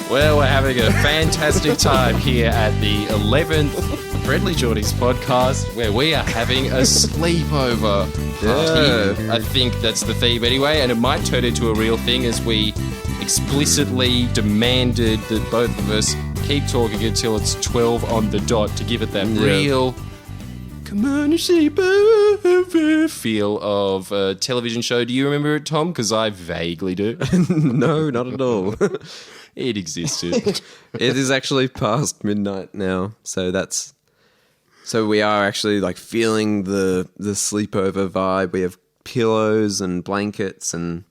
Well, we're having a fantastic time here at the 11th Friendlyjordies podcast, where we are having a sleepover party. I think that's the theme anyway, and it might turn into a real thing as we explicitly demanded that both of us keep talking until it's 12 on the dot to give it that real come on, sleepover feel of a television show. Do you remember it, Tom? Because I vaguely do. No, not at all. It existed. It is actually past midnight now, so we are actually like feeling the sleepover vibe. We have pillows and blankets and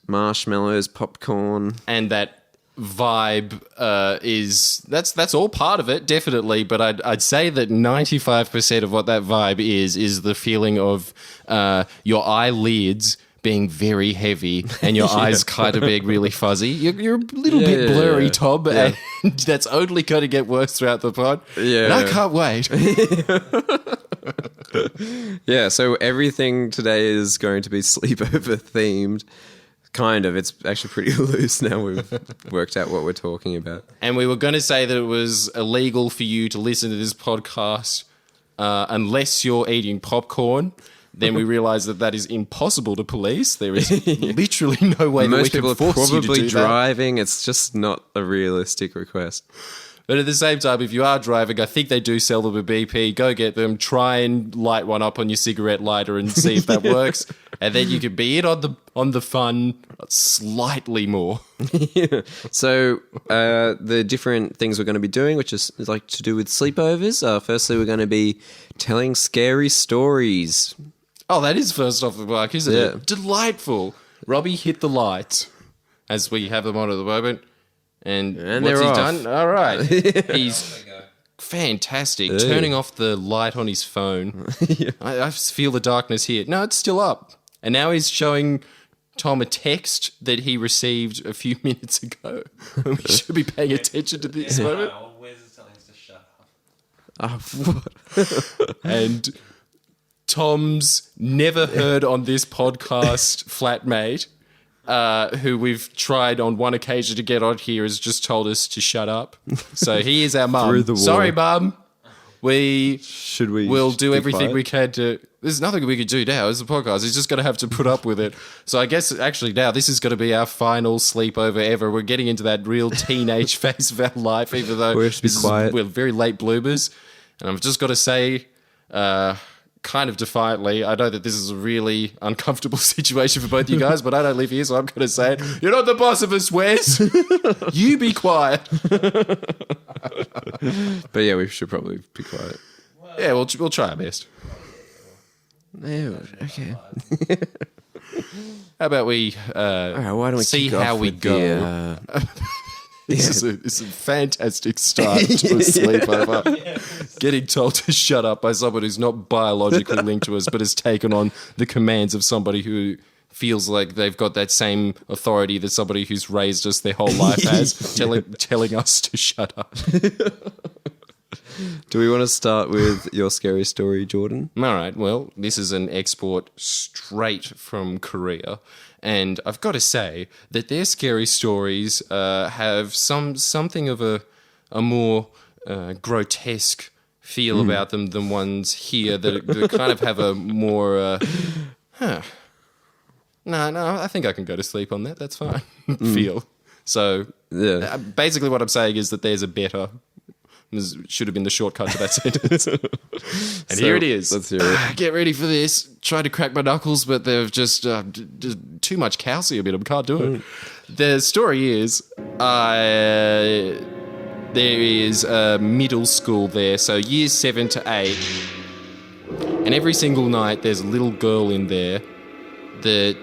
marshmallows, popcorn, And that vibe that's all part of it, definitely. But I'd say that 95% of what that vibe is the feeling of your eyelids being very heavy and your eyes kind of being really fuzzy. You're a little bit blurry, Tom, and that's only going to get worse throughout the pod. Yeah. And I can't wait. Yeah, so everything today is going to be sleepover themed. Kind of. It's actually pretty loose now we've worked out what we're talking about. And we were going to say that it was illegal for you to listen to this podcast unless you're eating popcorn. Then we realised that is impossible to police. There is literally no way that we can force you to do that. Most people are probably driving. It's just not a realistic request. But at the same time, if you are driving, I think they do sell them a BP. Go get them. Try and light one up on your cigarette lighter and see if that works. And then you can be in on the fun slightly more. Yeah. So the different things we're going to be doing, which is like to do with sleepovers. Firstly, we're going to be telling scary stories. Oh, that is first off the mark, isn't it? Delightful. Robbie hit the lights as we have them on at the moment. And what's he done? All right. He's fantastic. Turning off the light on his phone. I feel the darkness here. No, it's still up. And now he's showing Tom a text that he received a few minutes ago. We should be paying attention to this moment. Where's it telling us to shut up? And Tom's never heard on this podcast flatmate, who we've tried on one occasion to get on here, has just told us to shut up. So he is our mum. Sorry, mum. We'll do everything we can to... There's nothing we could do now. It's a podcast. He's just going to have to put up with it. So I guess actually now this is going to be our final sleepover ever. We're getting into that real teenage phase of our life, even though we have to be quiet. We're very late bloomers. And I've just got to say... kind of defiantly, I know that this is a really uncomfortable situation for both you guys, but I don't live here, so I'm going to say it. You're not the boss of us, Wes. You be quiet. But yeah, we should probably be quiet. Yeah, we'll try our best. Ew, okay. How about we All right, why don't we see kick how off we with go? This is a fantastic start to a sleepover. Getting told to shut up by someone who's not biologically linked to us, but has taken on the commands of somebody who feels like they've got that same authority that somebody who's raised us their whole life has, telling us to shut up. Do we want to start with your scary story, Jordan? All right, well, this is an export straight from Korea. And I've got to say that their scary stories have something of a more grotesque feel about them than ones here that kind of have a more... No, I think I can go to sleep on that. That's fine. Feel. So basically what I'm saying is that there's a better... This should have been the shortcut to that sentence. And here it is. Let's hear it. Get ready for this. Tried to crack my knuckles, but they've just too much calcium in them. Can't do it. The story is there is a middle school there, so years 7 to 8. And every single night there's a little girl in there that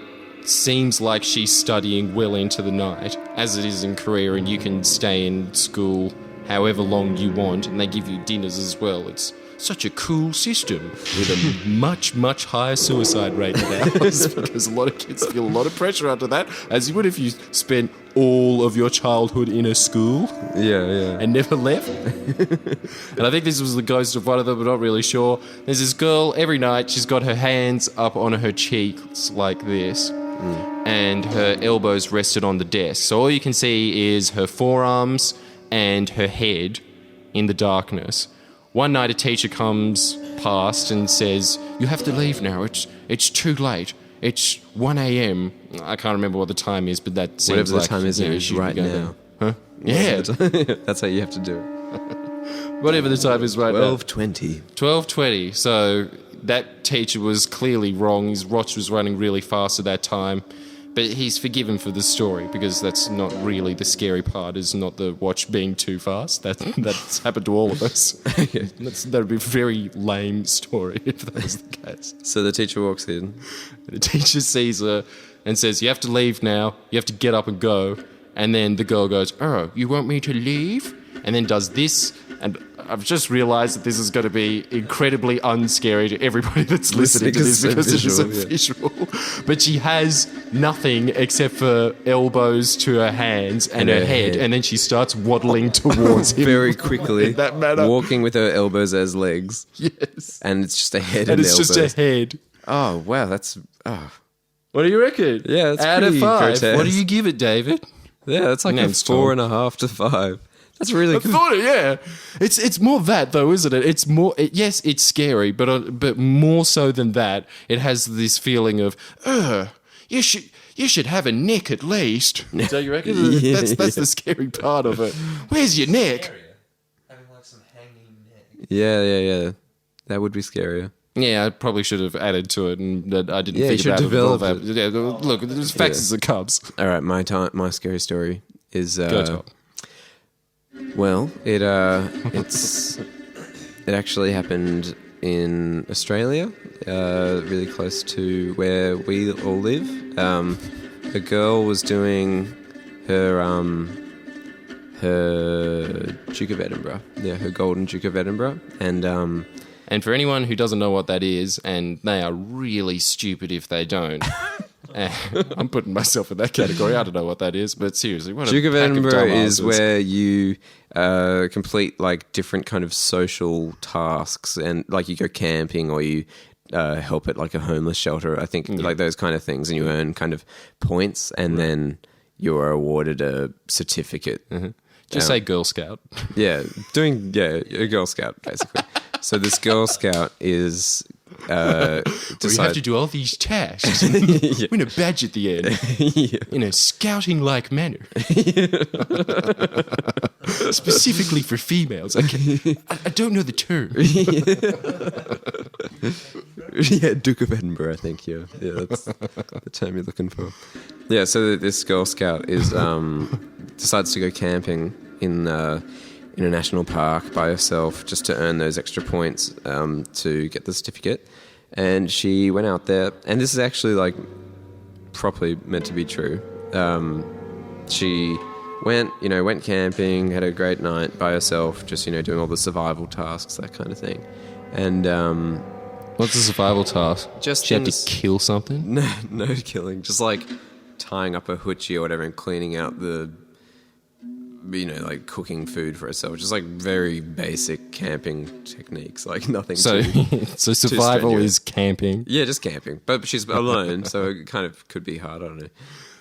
seems like she's studying well into the night, as it is in Korea, and you can stay in school however long you want, and they give you dinners as well. It's such a cool system with a much, much higher suicide rate than ours, because a lot of kids feel a lot of pressure under that, as you would if you spent all of your childhood in a school and never left. And I think this was the ghost of one of them, but not really sure. There's this girl, every night she's got her hands up on her cheeks like this, and her elbows rested on the desk. So all you can see is her forearms and her head in the darkness. One night a teacher comes past and says, "You have to leave now. It's too late. It's 1 a.m. I can't remember what the time is, but that seems Whatever like... the time is, you know, it's you should right go now. there. Huh? Yeah. That's how you have to do it. Whatever the time is right now. 12:20. 12:20. So that teacher was clearly wrong. His watch was running really fast at that time. But he's forgiven for the story because that's not really the scary part, is not the watch being too fast. That's happened to all of us. That would be a very lame story if that was the case. So the teacher walks in. The teacher sees her and says, "You have to leave now. You have to get up and go." And then the girl goes, "Oh, you want me to leave?" And then does this. And I've just realised that this is going to be incredibly unscary to everybody that's listening to this because it is a visual. But she has nothing except for elbows to her hands and her head. And then she starts waddling towards him. Very quickly. In that manner. Walking with her elbows as legs. Yes. And it's just a head And and it's elbows. just a head. Oh, wow. That's... Oh. What do you reckon? Yeah, that's out of pretty 5. grotesque. What do you give it, David? Yeah, that's like Name's a 4.5 to 5. That's really I good. thought it, yeah. It's more that though, isn't it? It's more. Yes, it's scary, but more so than that, it has this feeling of, you should have a neck at least. Is that you reckon? Yeah, That's the scary part of it. Where's your neck? Having like some hanging neck. Yeah. That would be scarier. Yeah, I probably should have added to it, and that I didn't Yeah, you think should about develop it. Yeah, look, there's facts as it comes. All right, my scary story is... Go top. Well, it actually happened in Australia, really close to where we all live. A girl was doing her Duke of Edinburgh, her Golden Duke of Edinburgh, And for anyone who doesn't know what that is, and they are really stupid if they don't, I'm putting myself in that category. I don't know what that is, but seriously, what Duke a of pack Edinburgh is dumbasses. where you complete like different kind of social tasks, and like you go camping or you help at like a homeless shelter. I think like those kind of things, and you earn kind of points, and then you are awarded a certificate. Just say Girl Scout. Yeah, a Girl Scout basically. So this Girl Scout is Where you have to do all these tasks. Win a badge at the end in a scouting-like manner. Specifically for females. I don't know the term. Yeah, Duke of Edinburgh, I think. Yeah, that's the term you're looking for. Yeah, so this Girl Scout is decides to go camping in a national park by herself just to earn those extra points to get the certificate. And she went out there, and this is actually like properly meant to be true. She went camping, had a great night by herself, just doing all the survival tasks, that kind of thing. And What's the survival task? Just she had to things- kill something? no killing, just like tying up a hoochie or whatever and cleaning out the, like cooking food for herself. Just like very basic camping techniques, like nothing. So, so survival strenuous. is camping. Yeah, just camping. But she's alone, so it kind of could be hard. I don't know.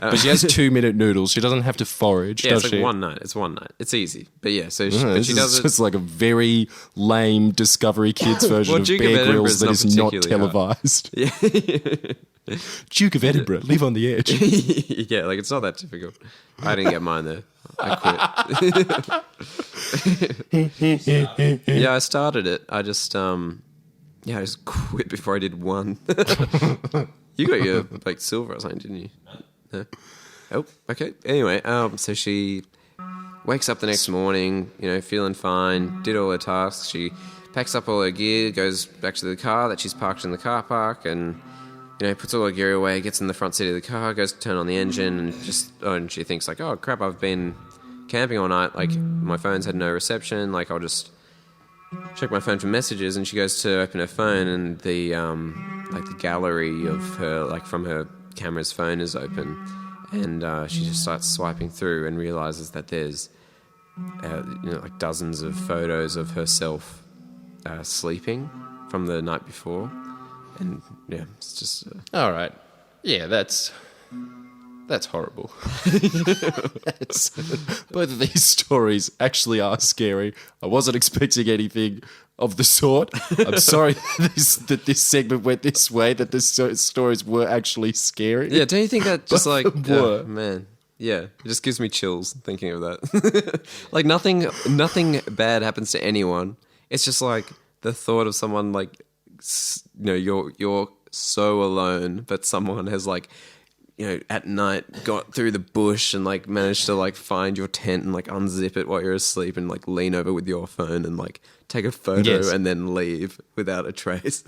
But she has 2-minute noodles. She doesn't have to forage, Yeah, does it's like she? one night. It's one night. It's easy. But yeah, so she, No, but this she is does it. just like a very lame Discovery Kids version Well, of Duke of Bear Edinburgh Grylls is that not is not particularly hard. televised. Yeah. Duke of Edinburgh, live on the edge. Yeah, like it's not that difficult. I didn't get mine though. I quit. Yeah, I started it. I just I just quit before I did one. You got your like silver or something, didn't you? No. Oh, okay. Anyway, so she wakes up the next morning, feeling fine, did all her tasks. She packs up all her gear, goes back to the car that she's parked in the car park, and puts all her gear away, gets in the front seat of the car, goes to turn on the engine, and she thinks like, oh crap, I've been camping all night, like my phone's had no reception, like I'll just check my phone for messages. And she goes to open her phone, and the like the gallery of her, like from her camera's phone, is open, and she just starts swiping through and realizes that there's like dozens of photos of herself sleeping from the night before. And yeah, it's just All right. Yeah, that's That's horrible. Both of these stories actually are scary. I wasn't expecting anything of the sort. I'm sorry that this segment went this way, that the stories were actually scary. Yeah, don't you think that just like... were. Man, yeah, it just gives me chills thinking of that. Like nothing bad happens to anyone. It's just like the thought of someone like, you're so alone, but someone has like, at night got through the bush and like managed to like find your tent and like unzip it while you're asleep and like lean over with your phone and like take a photo and then leave without a trace.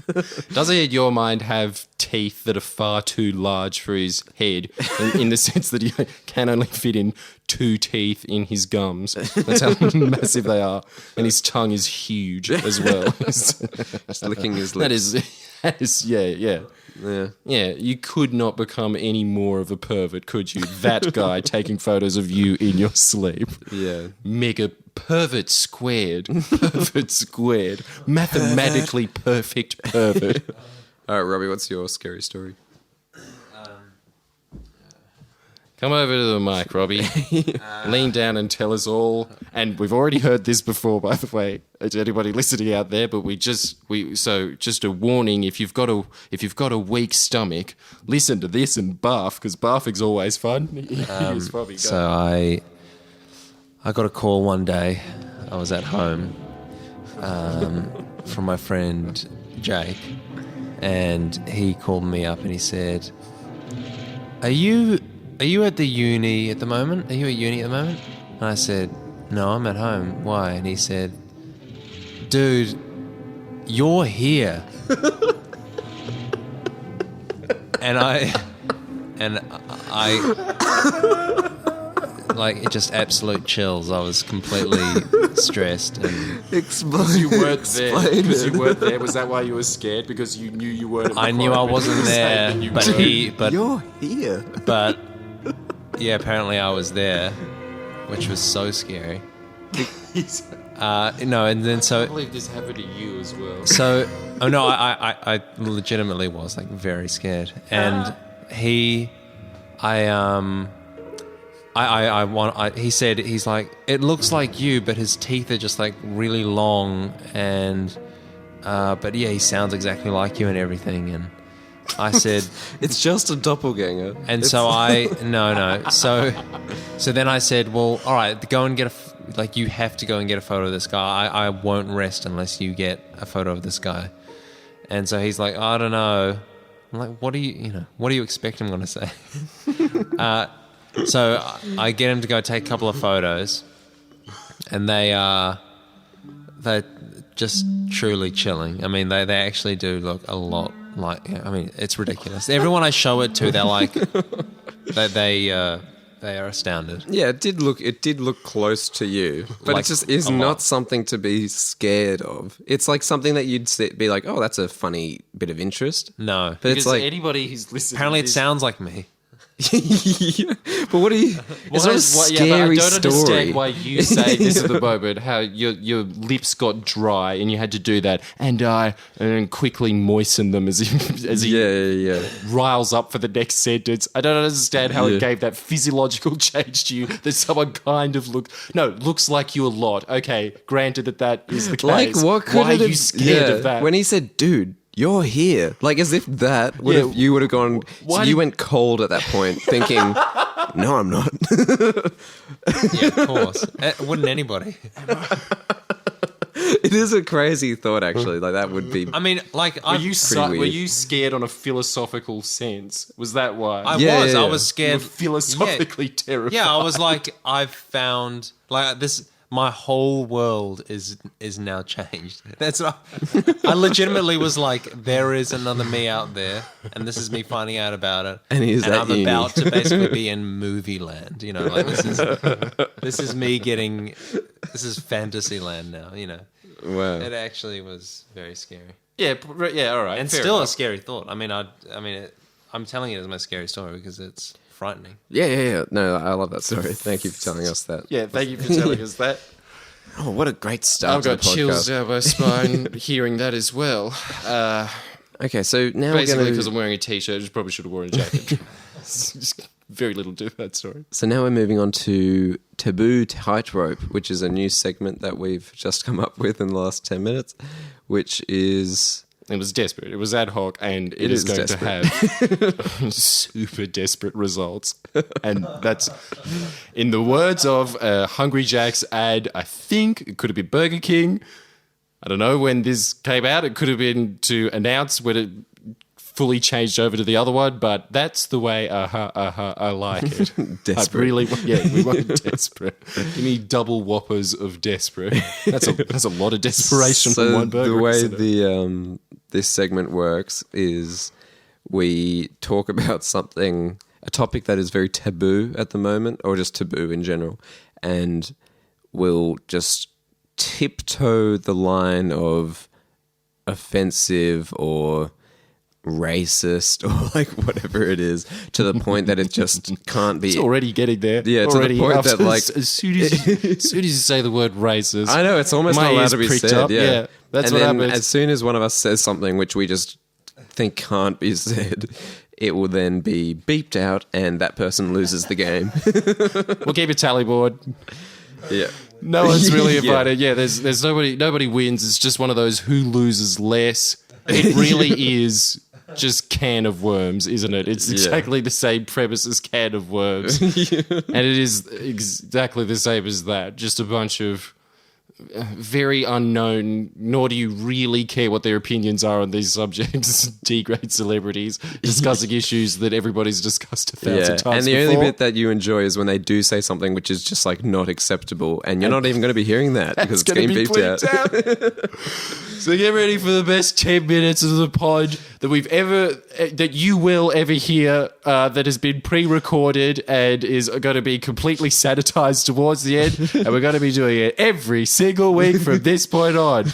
Does he, in your mind, have teeth that are far too large for his head in the sense that he can only fit in 2 teeth in his gums? That's how massive they are. And his tongue is huge as well. Just licking his lips. That is, yeah. Yeah, you could not become any more of a pervert, could you? That guy taking photos of you in your sleep. Yeah. Mega pervert squared. Pervert squared. Mathematically perfect pervert. All right, Robbie, what's your scary story? Come over to the mic, Robbie. Lean down and tell us all. And we've already heard this before, by the way, to anybody listening out there. But just a warning: if you've got a weak stomach, listen to this and barf, because barfing's always fun. Yes, Robbie, go. So I got a call one day. I was at home from my friend Jake, and he called me up and he said, Are you at the uni at the moment? Are you at uni at the moment? And I said, no, I'm at home. Why? And he said, dude, you're here. and I like, it just absolute chills. I was completely stressed. And Explain. You weren't there. Because you weren't there. Was that why you were scared? Because you knew you weren't. I knew I wasn't there, but you're here. But yeah, apparently I was there, which was so scary. No, and then so I believe this happened to you as well. So, oh no, I legitimately was like very scared, and he said, he's like, it looks like you, but his teeth are just like really long, and but yeah, he sounds exactly like you and everything. And I said, it's just a doppelganger. And so so then I said, well, all right, go and get you have to go and get a photo of this guy. I won't rest unless you get a photo of this guy. And so he's like, I don't know. I'm like, what do you expect I'm going to say? So I get him to go take a couple of photos, and they're just truly chilling. I mean, they actually do look a lot like, I mean, it's ridiculous. Everyone I show it to, they're like, they are astounded. Yeah, it did look close to you, but Like it just is not something to be scared of. It's like something that you'd be like, oh, that's a funny bit of interest. No, But Because it's like, anybody who's listening, apparently it sounds like me. yeah, but what are you? It's not a scary but I don't story. understand why you say this at the moment. How your lips got dry and you had to do that, and then quickly moisten them as he Yeah. riles up for the next sentence. I don't understand how it gave that physiological change to you. That someone kind of looks like you a lot. Okay, granted that is the case. Like, what could why it are you have- scared of that? When he said, dude, you're here. Like, as if that would have, you would have gone, Why so did- you went cold at that point, thinking, no, I'm not. Yeah, of course. Wouldn't anybody? It is a crazy thought, actually. Like, that would be... I mean, like, were weird. you scared on a philosophical sense? Was that why? I Yeah, was. yeah, I yeah. was You scared. were philosophically terrified. Yeah, I was like, I've found like this. My whole world is now changed. That's what I legitimately was like. There is another me out there, and this is me finding out about it. And he's at I'm uni. about to basically be in movie land. You know, like this is me getting. This is fantasy land now. You know, Wow. it actually was very scary, Yeah, all right. and fair still a enough. scary thought. I mean, I'm telling it as my scary story because it's frightening. Yeah. No, I love that story. Thank you for telling us that. Yeah, thank you for telling us that. Oh, what a great start I've to the got chills podcast. down my spine hearing that as well. Okay, so now Basically, we're because going I'm wearing a t-shirt, I just probably should have worn a jacket. Just very little to that story. So now we're moving on to Taboo Tightrope, which is a new segment that we've just come up with in the last 10 minutes, which is... It was desperate. It was ad hoc, and it is going desperate. to have super desperate results. And that's, in the words of Hungry Jack's ad, I think it could have been Burger King. I don't know when this came out. It could have been to announce when it fully changed over to the other one, but that's the way I like it. Desperate. We want desperate. Give me double whoppers of desperate. That's a lot of desperation So from one burger. the way isn't it? this segment works is we talk about a topic that is very taboo at the moment, or just taboo in general, and we'll just tiptoe the line of offensive or racist or like whatever it is to the point that it just can't be. It's already getting there. Yeah, to the point that like as soon as you say the word racist, I know it's almost my not allowed ears to be pricked said. up. Yeah, that's and what then happens. as soon as one of us says something which we just think can't be said, it will then be beeped out, and that person loses the game. We'll keep a tally board. Yeah. No one's really Yeah. invited. Yeah, there's nobody wins. It's just one of those who loses less. It really is just can of worms, isn't it? It's exactly the same premise as can of worms. And it is exactly the same as that. Just a bunch of very unknown, nor do you really care what their opinions are on these subjects, D-grade celebrities discussing issues that everybody's discussed 1,000 times and the before. only bit that you enjoy is when they do say something which is just like not acceptable, and you're not even going to be hearing that because it's gonna getting be beeped out. bleeped out. So get ready for the best 10 minutes of the pod that you will ever hear, that has been pre-recorded and is going to be completely sanitized towards the end. And we're going to be doing it every single week from this point on.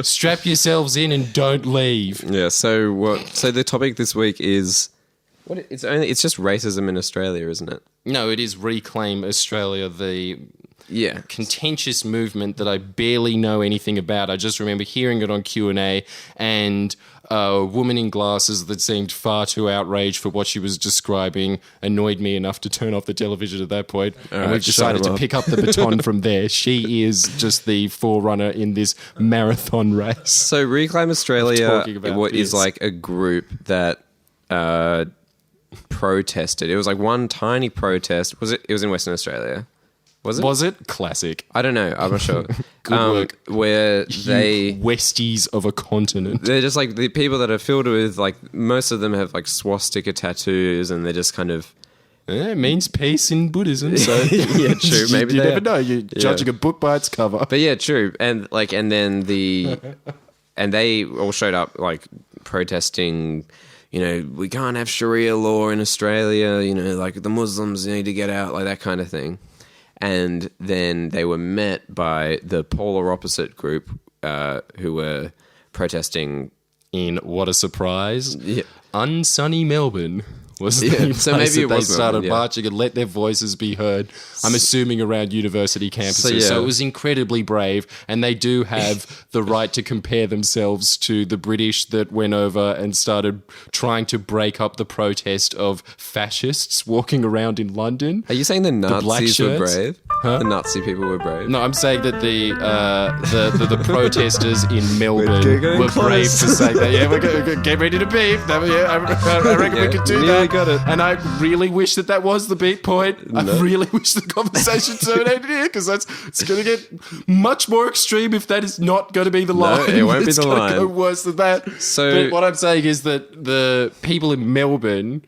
Strap yourselves in and don't leave. Yeah. So the topic this week is it's just racism in Australia, isn't it? No, it is Reclaim Australia, the Yeah. contentious movement that I barely know anything about. I just remember hearing it on Q&A, and a woman in glasses that seemed far too outraged for what she was describing annoyed me enough to turn off the television at that point. And right, we've decided shut 'em to up. pick up the baton from there. She is just the forerunner in this marathon race. So Reclaim Australia talking about is this. like a group that protested. It was like one tiny protest. Was it? It was in Western Australia. Was it? Was it? Classic. I don't know. I'm not sure. Good work. Where You Westies of a continent. they're just like the people that are filled with like most of them have like swastika tattoos, and they're just kind of It means peace in Buddhism. So yeah, true. Maybe you they never are. know. You're judging a book by its cover. But yeah, true. And then they all showed up like protesting, you know, we can't have Sharia law in Australia, you know, like the Muslims need to get out, like that kind of thing. And then they were met by the polar opposite group who were protesting. In what a surprise, Yeah. unsunny Melbourne was the Yeah, place so maybe that it they was started Melbourne, yeah. marching and let their voices be heard. I'm assuming around university campuses. So yeah. it was incredibly brave, and they do have the right to compare themselves to the British that went over and started trying to break up the protest of fascists walking around in London. Are you saying the black Nazis were shirts? brave? The Nazi people were brave? No, I'm saying that the protesters in Melbourne getting were brave close. to say that. Yeah, we're going to get ready to beep. I reckon we could do nearly that. got it. And I really wish that was the beat point. I really wish the conversation terminated here, because it's going to get much more extreme if that is not going to be the line. it won't be It's the gonna line. Go worse than that. So- but what I'm saying is that the people in Melbourne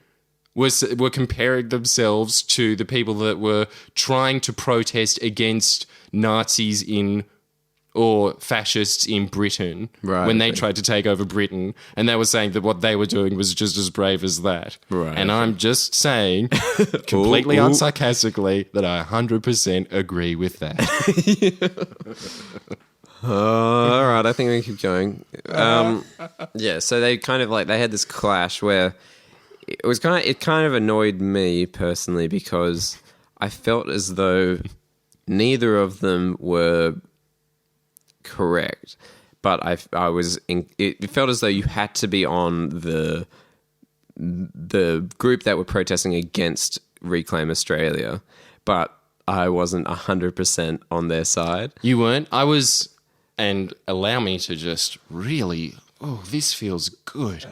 were comparing themselves to the people that were trying to protest against Nazis or fascists in Britain Right, when they okay. tried to take over Britain, and they were saying that what they were doing was just as brave as that. Right, And okay. I'm just saying, completely Ooh. unsarcastically, that I 100% agree with that. All right, I think we can keep going. Yeah, so they kind of like they had this clash where it kind of annoyed me personally because I felt as though neither of them were correct, but it felt as though you had to be on the the group that were protesting against Reclaim Australia, but I wasn't 100% on their side. You weren't? I was, and allow me to just really, this feels good.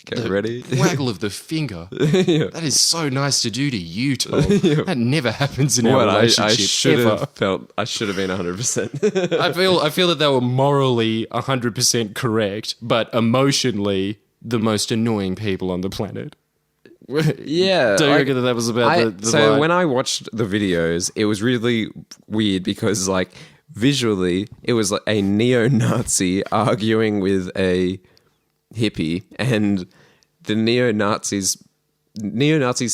Get ready. Waggle of the finger. That is so nice to do to you, Tom. That never happens in our relationship. I should have been 100%. I feel that they were morally 100% correct, but emotionally the most annoying people on the planet. Yeah. Don't you reckon that was about the So vibe? when I watched the videos, it was really weird because, like, visually, it was like a neo-Nazi arguing with a hippie, and the neo-Nazis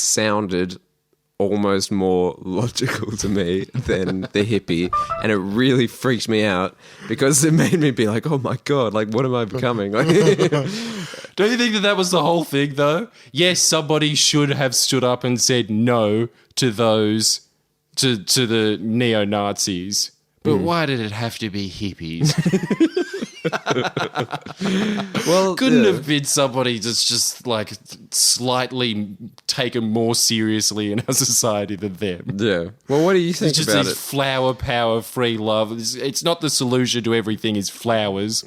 sounded almost more logical to me than the hippie, and it really freaked me out because it made me be like, oh my god, like, what am I becoming? Like, don't you think that was the whole thing, though? Yes, somebody should have stood up and said no to those, to the neo-Nazis. But why did it have to be hippies? well, Couldn't have been somebody that's just like slightly taken more seriously in our society than them. Yeah. Well, what do you think It's just about these it? flower power, free love. It's not the solution to everything is flowers.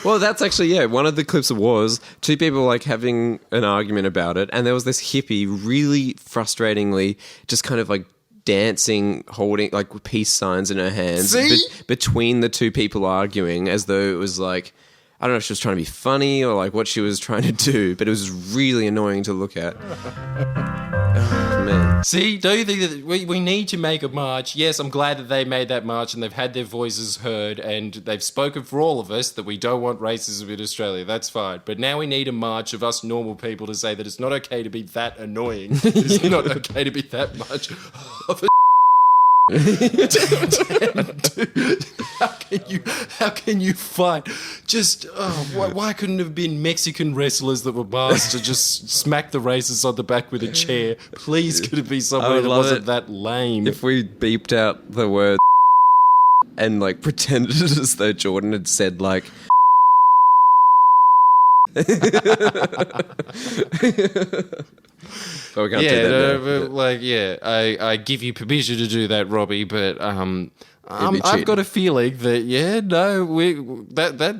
Well, that's actually, yeah, one of the clips was two people like having an argument about it, and there was this hippie really frustratingly just kind of like dancing, holding like peace signs in her hands between the two people arguing, as though it was like, I don't know if she was trying to be funny or like what she was trying to do, but it was really annoying to look at. Oh, man. See, don't you think that we need to make a march? Yes, I'm glad that they made that march and they've had their voices heard and they've spoken for all of us that we don't want racism in Australia. That's fine. But now we need a march of us normal people to say that it's not okay to be that annoying. It's not okay to be that much of a Dude, how can you fight? Just why couldn't it have been Mexican wrestlers that were masked to just smack the racists on the back with a chair? Please, could it be somebody that wasn't that lame? If we beeped out the word and like pretended as though Jordan had said like but we can't do that now. I give you permission to do that, Robbie, but cheating. I've got a feeling that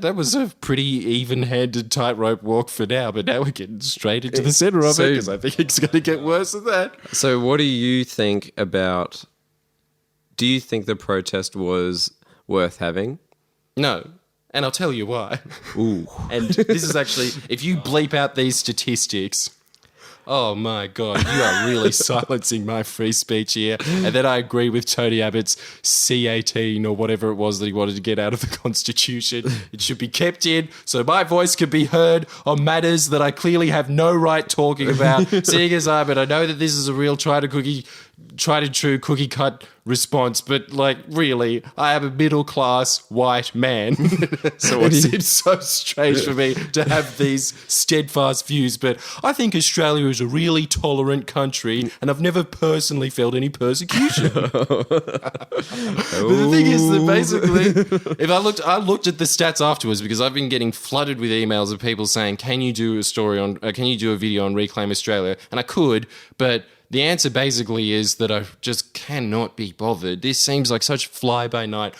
that was a pretty even-handed tightrope walk for now, but now we're getting straight into the center of it because I think it's going to get worse than that. So what do you think about, do you think the protest was worth having? No. And I'll tell you why. Ooh. And this is actually, if you bleep out these statistics, oh my God, you are really silencing my free speech here. And then I agree with Tony Abbott's C18 or whatever it was that he wanted to get out of the Constitution. It should be kept in so my voice can be heard on matters that I clearly have no right talking about. Seeing as I know that this is a real tried and true cookie cut response, but like really, I am a middle class white man. So it seems so strange for me to have these steadfast views, but I think Australia is a really tolerant country and I've never personally felt any persecution. But the thing is that basically, if I looked at the stats afterwards because I've been getting flooded with emails of people saying, can you do a video on Reclaim Australia? And I could, but the answer basically is that I just cannot be bothered. This seems like such fly-by-night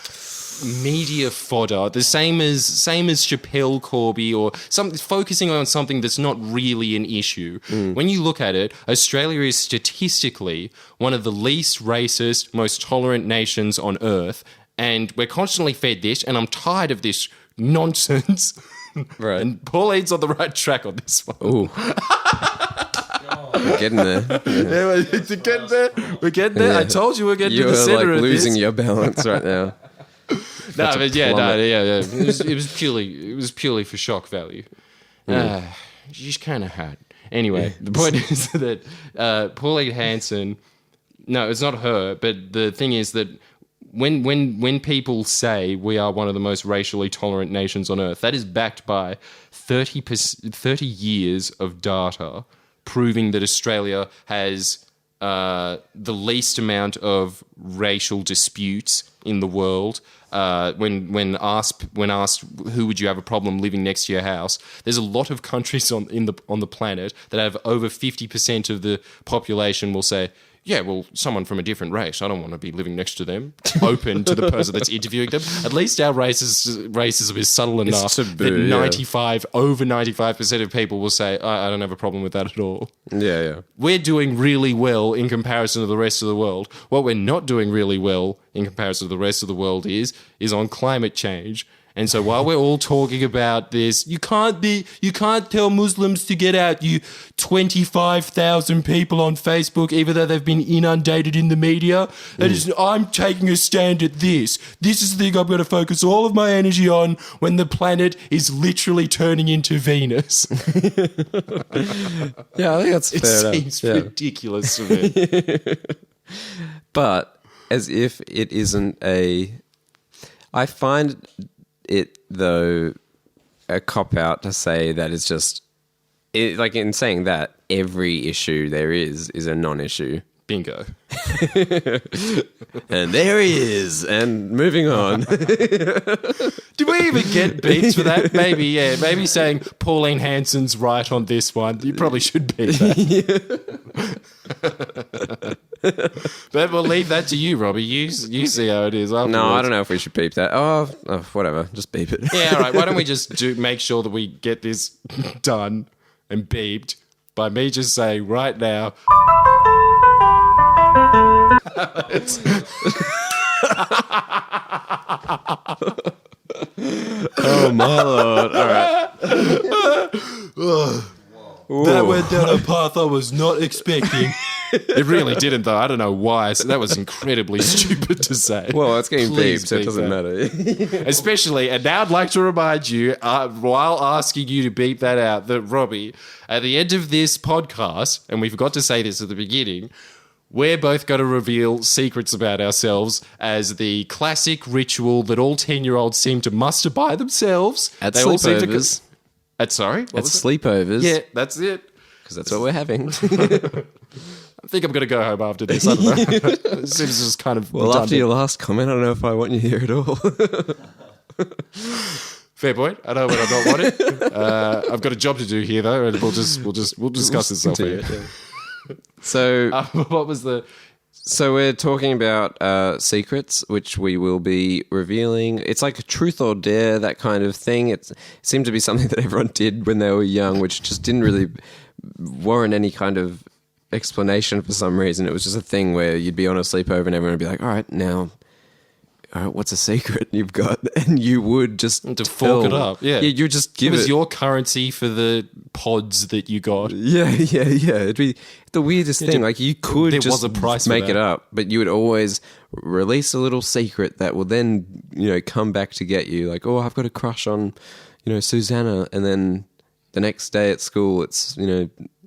media fodder. The same as Chappelle Corby or something, focusing on something that's not really an issue. When you look at it, Australia is statistically one of the least racist, most tolerant nations on earth, and we're constantly fed this, and I'm tired of this nonsense. Right. And Pauline's on the right track on this one. Ooh. We're getting there. Yeah, we're getting there. We're getting there. Yeah. I told you we're getting to You're the center like of losing this. your balance right now. No, but yeah. plummet. It was purely for shock value. You just kind of had. Anyway, the point is that Pauline Hanson. No, it's not her. But the thing is that when people say we are one of the most racially tolerant nations on earth, that is backed by 30 years of data proving that Australia has the least amount of racial disputes in the world. When asked who would you have a problem living next to your house, there's a lot of countries on the planet that have over 50% of the population will say, yeah, well, someone from a different race, I don't want to be living next to them. Open to the person that's interviewing them. At least our racism is subtle enough that over 95% of people will say, I don't have a problem with that at all. Yeah. We're doing really well in comparison to the rest of the world. What we're not doing really well in comparison to the rest of the world is on climate change. And so while we're all talking about this, you can't tell Muslims to get out, you 25,000 people on Facebook, even though they've been inundated in the media. I'm taking a stand at this. This is the thing I'm going to focus all of my energy on when the planet is literally turning into Venus. Yeah, I think that's fair. It seems ridiculous to me. But as if it isn't I find it, though, a cop-out to say that it's just... like, in saying that, every issue there is a non-issue. Bingo. And there he is. And moving on. Do we even get beats for that? Maybe saying Pauline Hanson's right on this one. You probably should beat that. But we'll leave that to you, Robbie. You see how it is afterwards. No, I don't know if we should beep that. Oh, whatever. Just beep it. Yeah, all right. Why don't we just make sure that we get this done and beeped by me just saying right now... Oh, my Lord. All right. That went down a path I was not expecting. It really didn't, though. I don't know why. So that was incredibly stupid to say. Well, it's getting Please beeped, so it doesn't matter. Especially, and now I'd like to remind you, while asking you to beep that out, that Robbie, at the end of this podcast, and we forgot to say this at the beginning, we're both going to reveal secrets about ourselves as the classic ritual that all 10-year-olds seem to muster by themselves. At they all seem to sleepovers. Sorry? At sleepovers. Yeah, that's it. Because that's what we're having. I think I'm going to go home after this. I don't know. It seems just kind of Well, after your last comment, I don't know if I want you here at all. Fair point. I know when I'm not wanted. I've got a job to do here, though, and we'll discuss this later. So, what was the... So we're talking about secrets, which we will be revealing. It's like a truth or dare, that kind of thing. It seemed to be something that everyone did when they were young, which just didn't really warrant any kind of explanation for some reason. It was just a thing where you'd be on a sleepover and everyone would be like, all right, what's a secret you've got? And you would just... To fork it up, yeah. You just give it... It was your currency for the pods that you got. Yeah. It'd be the weirdest thing. Like, you could there just was a price for make that. it up, but you would always release a little secret that will then, come back to get you. Like, oh, I've got a crush on, Susanna. And then the next day at school, it's,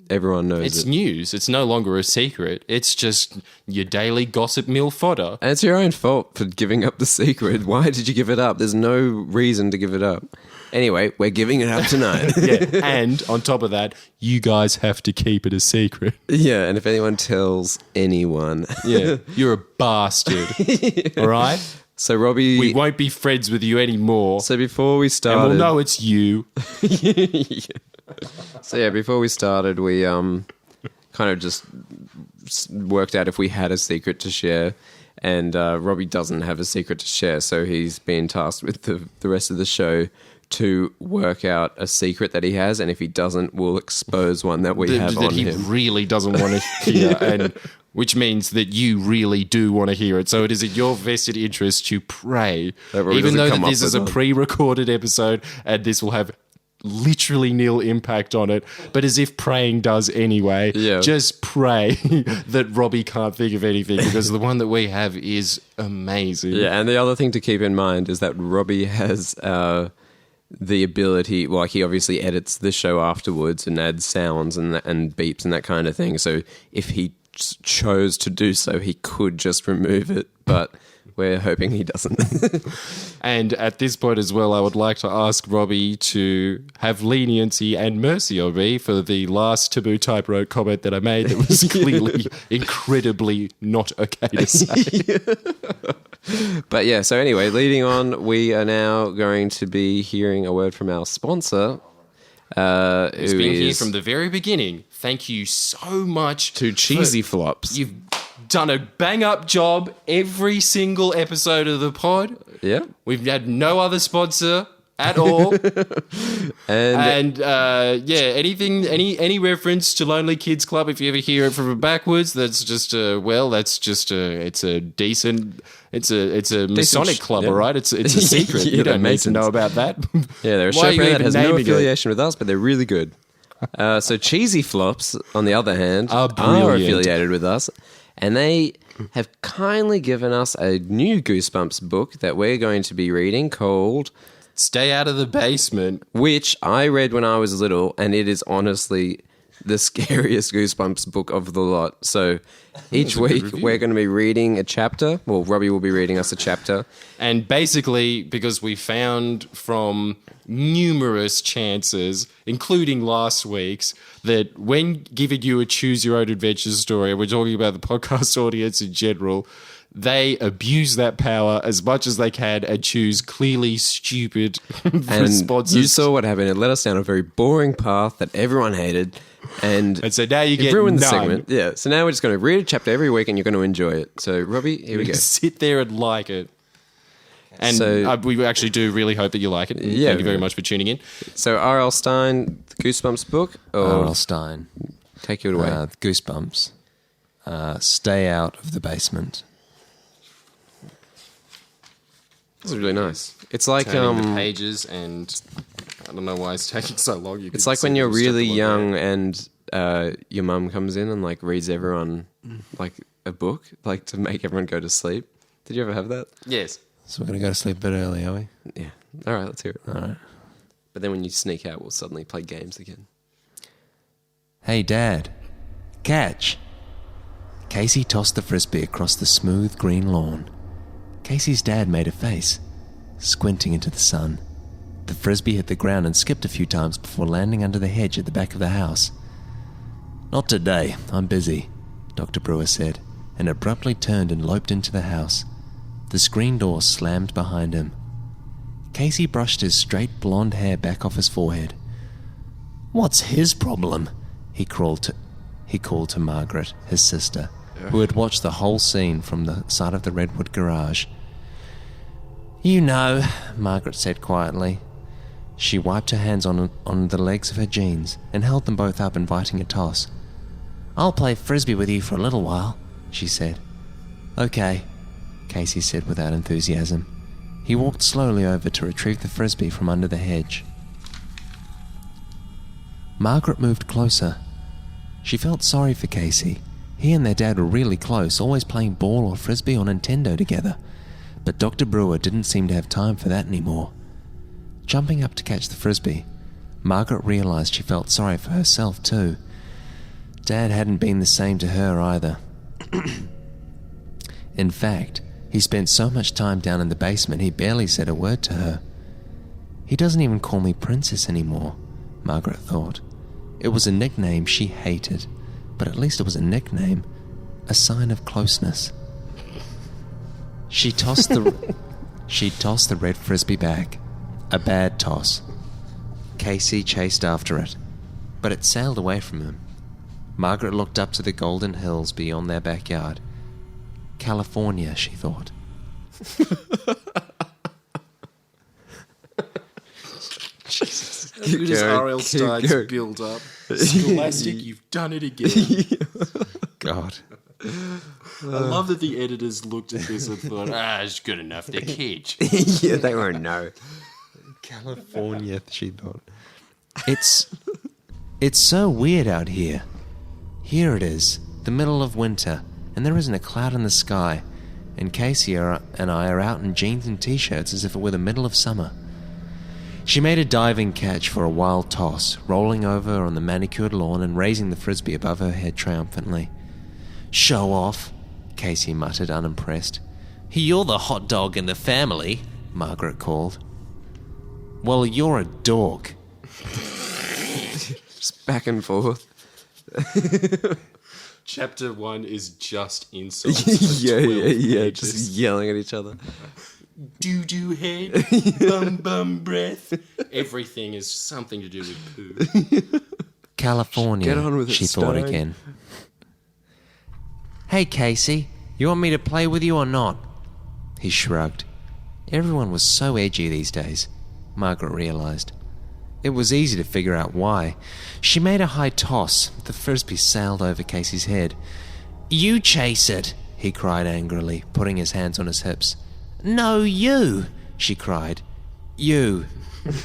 everyone knows It's it. news. It's no longer a secret. It's just your daily gossip meal fodder. And it's your own fault for giving up the secret. Why did you give it up? There's no reason to give it up. Anyway, we're giving it up tonight. Yeah, and on top of that, you guys have to keep it a secret. Yeah, and if anyone tells anyone... Yeah, you're a bastard. All right? So, Robbie... We won't be friends with you anymore. So, before we started... And we'll know it's you. So, yeah, before we started, we kind of just worked out if we had a secret to share. And Robbie doesn't have a secret to share, so he's been tasked with the rest of the show to work out a secret that he has, and if he doesn't, we'll expose one that we have on him. That he really doesn't want to hear, and which means that you really do want to hear it. So it is in your vested interest to pray, even though that this is a pre-recorded episode, and this will have literally nil impact on it, but as if praying does anyway. Yeah. Just pray that Robbie can't think of anything, because the one that we have is amazing. Yeah, and the other thing to keep in mind is that Robbie has the ability, well, he obviously edits the show afterwards and adds sounds and beeps and that kind of thing. So if he chose to do so, he could just remove it, but We're hoping he doesn't. And at this point as well, I would like to ask Robbie to have leniency and mercy on me for the last taboo typewrote comment that I made that was clearly incredibly not okay to say. But yeah, so anyway, leading on, we are now going to be hearing a word from our sponsor. Who's been here from the very beginning. Thank you so much to Cheesy Flops. You've done a bang-up job every single episode of the pod. Yeah. We've had no other sponsor at all. and anything, any reference to Lonely Kids Club, if you ever hear it from backwards, it's a decent, it's a Masonic club, all right? It's a secret. You don't need to know about that. Yeah, they're a show that has no affiliation with us, but they're really good. So Cheesy Flops, on the other hand, are affiliated with us, and they have kindly given us a new Goosebumps book that we're going to be reading called Stay Out of the Basement, which I read when I was little, and it is honestly the scariest Goosebumps book of the lot. So each week we're going to be reading a chapter. Well, Robbie will be reading us a chapter. And basically, because we found from numerous chances, including last week's, that when giving you a choose your own adventure story, we're talking about the podcast audience in general, they abuse that power as much as they can and choose clearly stupid responses. You saw what happened. It led us down a very boring path that everyone hated. And so now you get ruined the none. segment. Yeah. So now we're just going to read a chapter every week and you're going to enjoy it. So, Robbie, here we go. Sit there and like it. And so, we actually do really hope that you like it. Yeah, Thank you very much for tuning in. So, R.L. Stine, the Goosebumps book. R.L. Stine. Take it away. Goosebumps. Stay out of the basement. This is really nice. It's like turning the pages, and I don't know why it's taking so long. It's like when you're really young and your mum comes in and like reads everyone like a book, like to make everyone go to sleep. Did you ever have that? Yes. So we're going to go to sleep a bit early, are we? Yeah. All right, let's hear it. All right. But then when you sneak out, we'll suddenly play games again. Hey, Dad. Catch. Casey tossed the frisbee across the smooth green lawn. Casey's dad made a face, squinting into the sun. The frisbee hit the ground and skipped a few times before landing under the hedge at the back of the house. Not today, I'm busy, Dr. Brewer said, and abruptly turned and loped into the house. The screen door slammed behind him. Casey brushed his straight blonde hair back off his forehead. What's his problem? He called to Margaret, his sister, who had watched the whole scene from the side of the redwood garage. You know, Margaret said quietly. She wiped her hands on the legs of her jeans and held them both up, inviting a toss. I'll play frisbee with you for a little while, she said. Okay, Casey said without enthusiasm. He walked slowly over to retrieve the frisbee from under the hedge. Margaret moved closer. She felt sorry for Casey. He and their dad were really close, always playing ball or frisbee or Nintendo together. But Dr. Brewer didn't seem to have time for that anymore. Jumping up to catch the frisbee, Margaret realized she felt sorry for herself too. Dad hadn't been the same to her either. In fact, he spent so much time down in the basement he barely said a word to her. He doesn't even call me Princess anymore, Margaret thought. It was a nickname she hated, but at least it was a nickname, a sign of closeness. She tossed the red frisbee back. A bad toss. Casey chased after it, but it sailed away from him. Margaret looked up to the golden hills beyond their backyard. California, she thought. Jesus. How good is R.L. Stine's build up? Scholastic, you've done it again. God. I love that the editors looked at this and thought, it's good enough, they're kids. Yeah, they won't know. California, she thought. It's so weird out here. Here it is, the middle of winter, and there isn't a cloud in the sky, and Casey and I are out in jeans and t-shirts as if it were the middle of summer. She made a diving catch for a wild toss, rolling over on the manicured lawn and raising the frisbee above her head triumphantly. Show off, Casey muttered, unimpressed. You're the hot dog in the family, Margaret called. Well, you're a dork. Just back and forth. Chapter 1 is just insults. yeah. Pages. Just yelling at each other. Doo-doo head, bum breath. Everything is something to do with poo. California, Get on with it, she thought Stone. again. Hey, Casey, you want me to play with you or not? He shrugged. Everyone was so edgy these days, Margaret realised. It was easy to figure out why. She made a high toss. The frisbee sailed over Casey's head. You chase it, he cried angrily, putting his hands on his hips. No, you, she cried. You.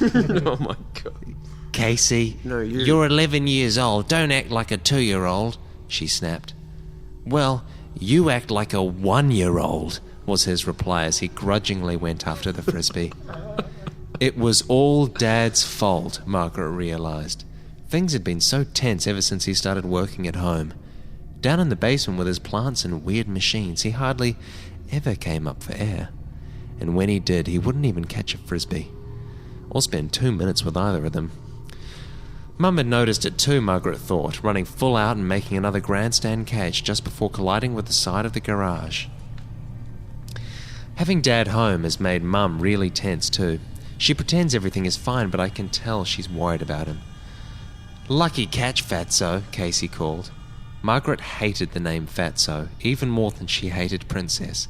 Oh my God. Casey, No, you. you're 11 years old. Don't act like a 2-year-old, she snapped. Well, you act like a 1-year-old, was his reply as he grudgingly went after the frisbee. It was all Dad's fault, Margaret realised. Things had been so tense ever since he started working at home. Down in the basement with his plants and weird machines, he hardly ever came up for air. And when he did, he wouldn't even catch a frisbee. Or spend 2 minutes with either of them. Mum had noticed it too, Margaret thought, running full out and making another grandstand catch just before colliding with the side of the garage. Having Dad home has made Mum really tense too. She pretends everything is fine, but I can tell she's worried about him. Lucky catch, Fatso, Casey called. Margaret hated the name Fatso, even more than she hated Princess.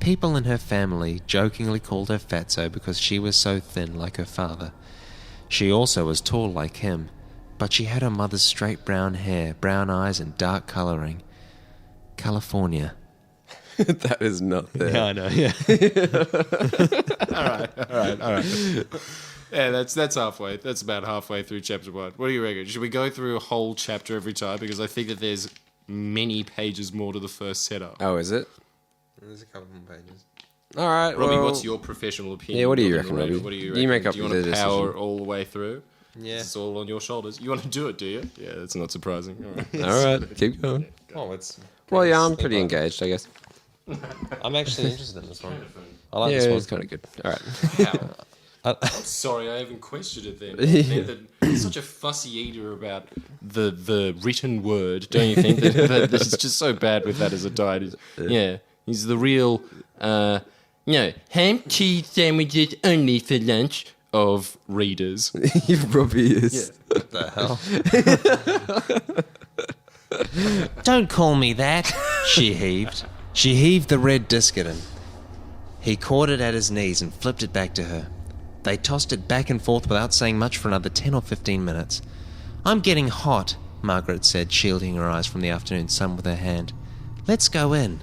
People in her family jokingly called her Fatso because she was so thin like her father. She also was tall like him, but she had her mother's straight brown hair, brown eyes and dark colouring. California. That is not there. Yeah, I know, yeah. All right. Yeah, that's halfway. That's about halfway through chapter 1. What do you reckon? Should we go through a whole chapter every time? Because I think that there's many pages more to the first setup. Oh, is it? There's a couple more pages. All right. Robbie, well, what's your professional opinion? Yeah, what do you You're reckon, the narrator. Robbie? What do you You reckon? make up Do you the want to power decision. all the way through? Yeah. It's all on your shoulders. You want to do it, do you? Yeah, that's not surprising. All right. All right. Keep going. Oh, it's... Well, yeah, I'm pretty engaged, I guess. I'm actually interested in this one. I like Yeah, this one. it's kind of good. All right. I'm sorry, I even questioned it then. I think that you're such a fussy eater about the written word, don't you think? that it's just so bad with that as a diet. Yeah, he's the real, ham, cheese sandwiches only for lunch of readers. Robbie is. What the hell? Don't call me that, she heaved. She heaved the red disc at him. He caught it at his knees and flipped it back to her. They tossed it back and forth without saying much for another 10 or 15 minutes. I'm getting hot, Margaret said, shielding her eyes from the afternoon sun with her hand. Let's go in.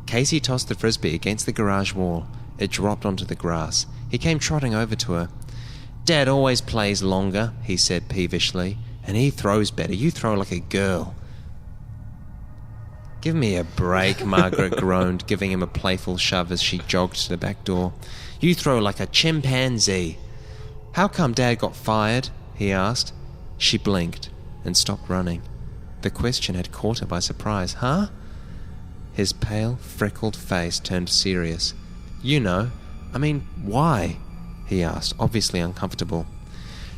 Casey tossed the frisbee against the garage wall. It dropped onto the grass. He came trotting over to her. Dad always plays longer, he said peevishly, and he throws better. You throw like a girl. Give me a break, Margaret groaned, giving him a playful shove as she jogged to the back door. You throw like a chimpanzee. How come Dad got fired? He asked. She blinked and stopped running. The question had caught her by surprise. Huh? His pale, freckled face turned serious. You know, why? He asked, obviously uncomfortable.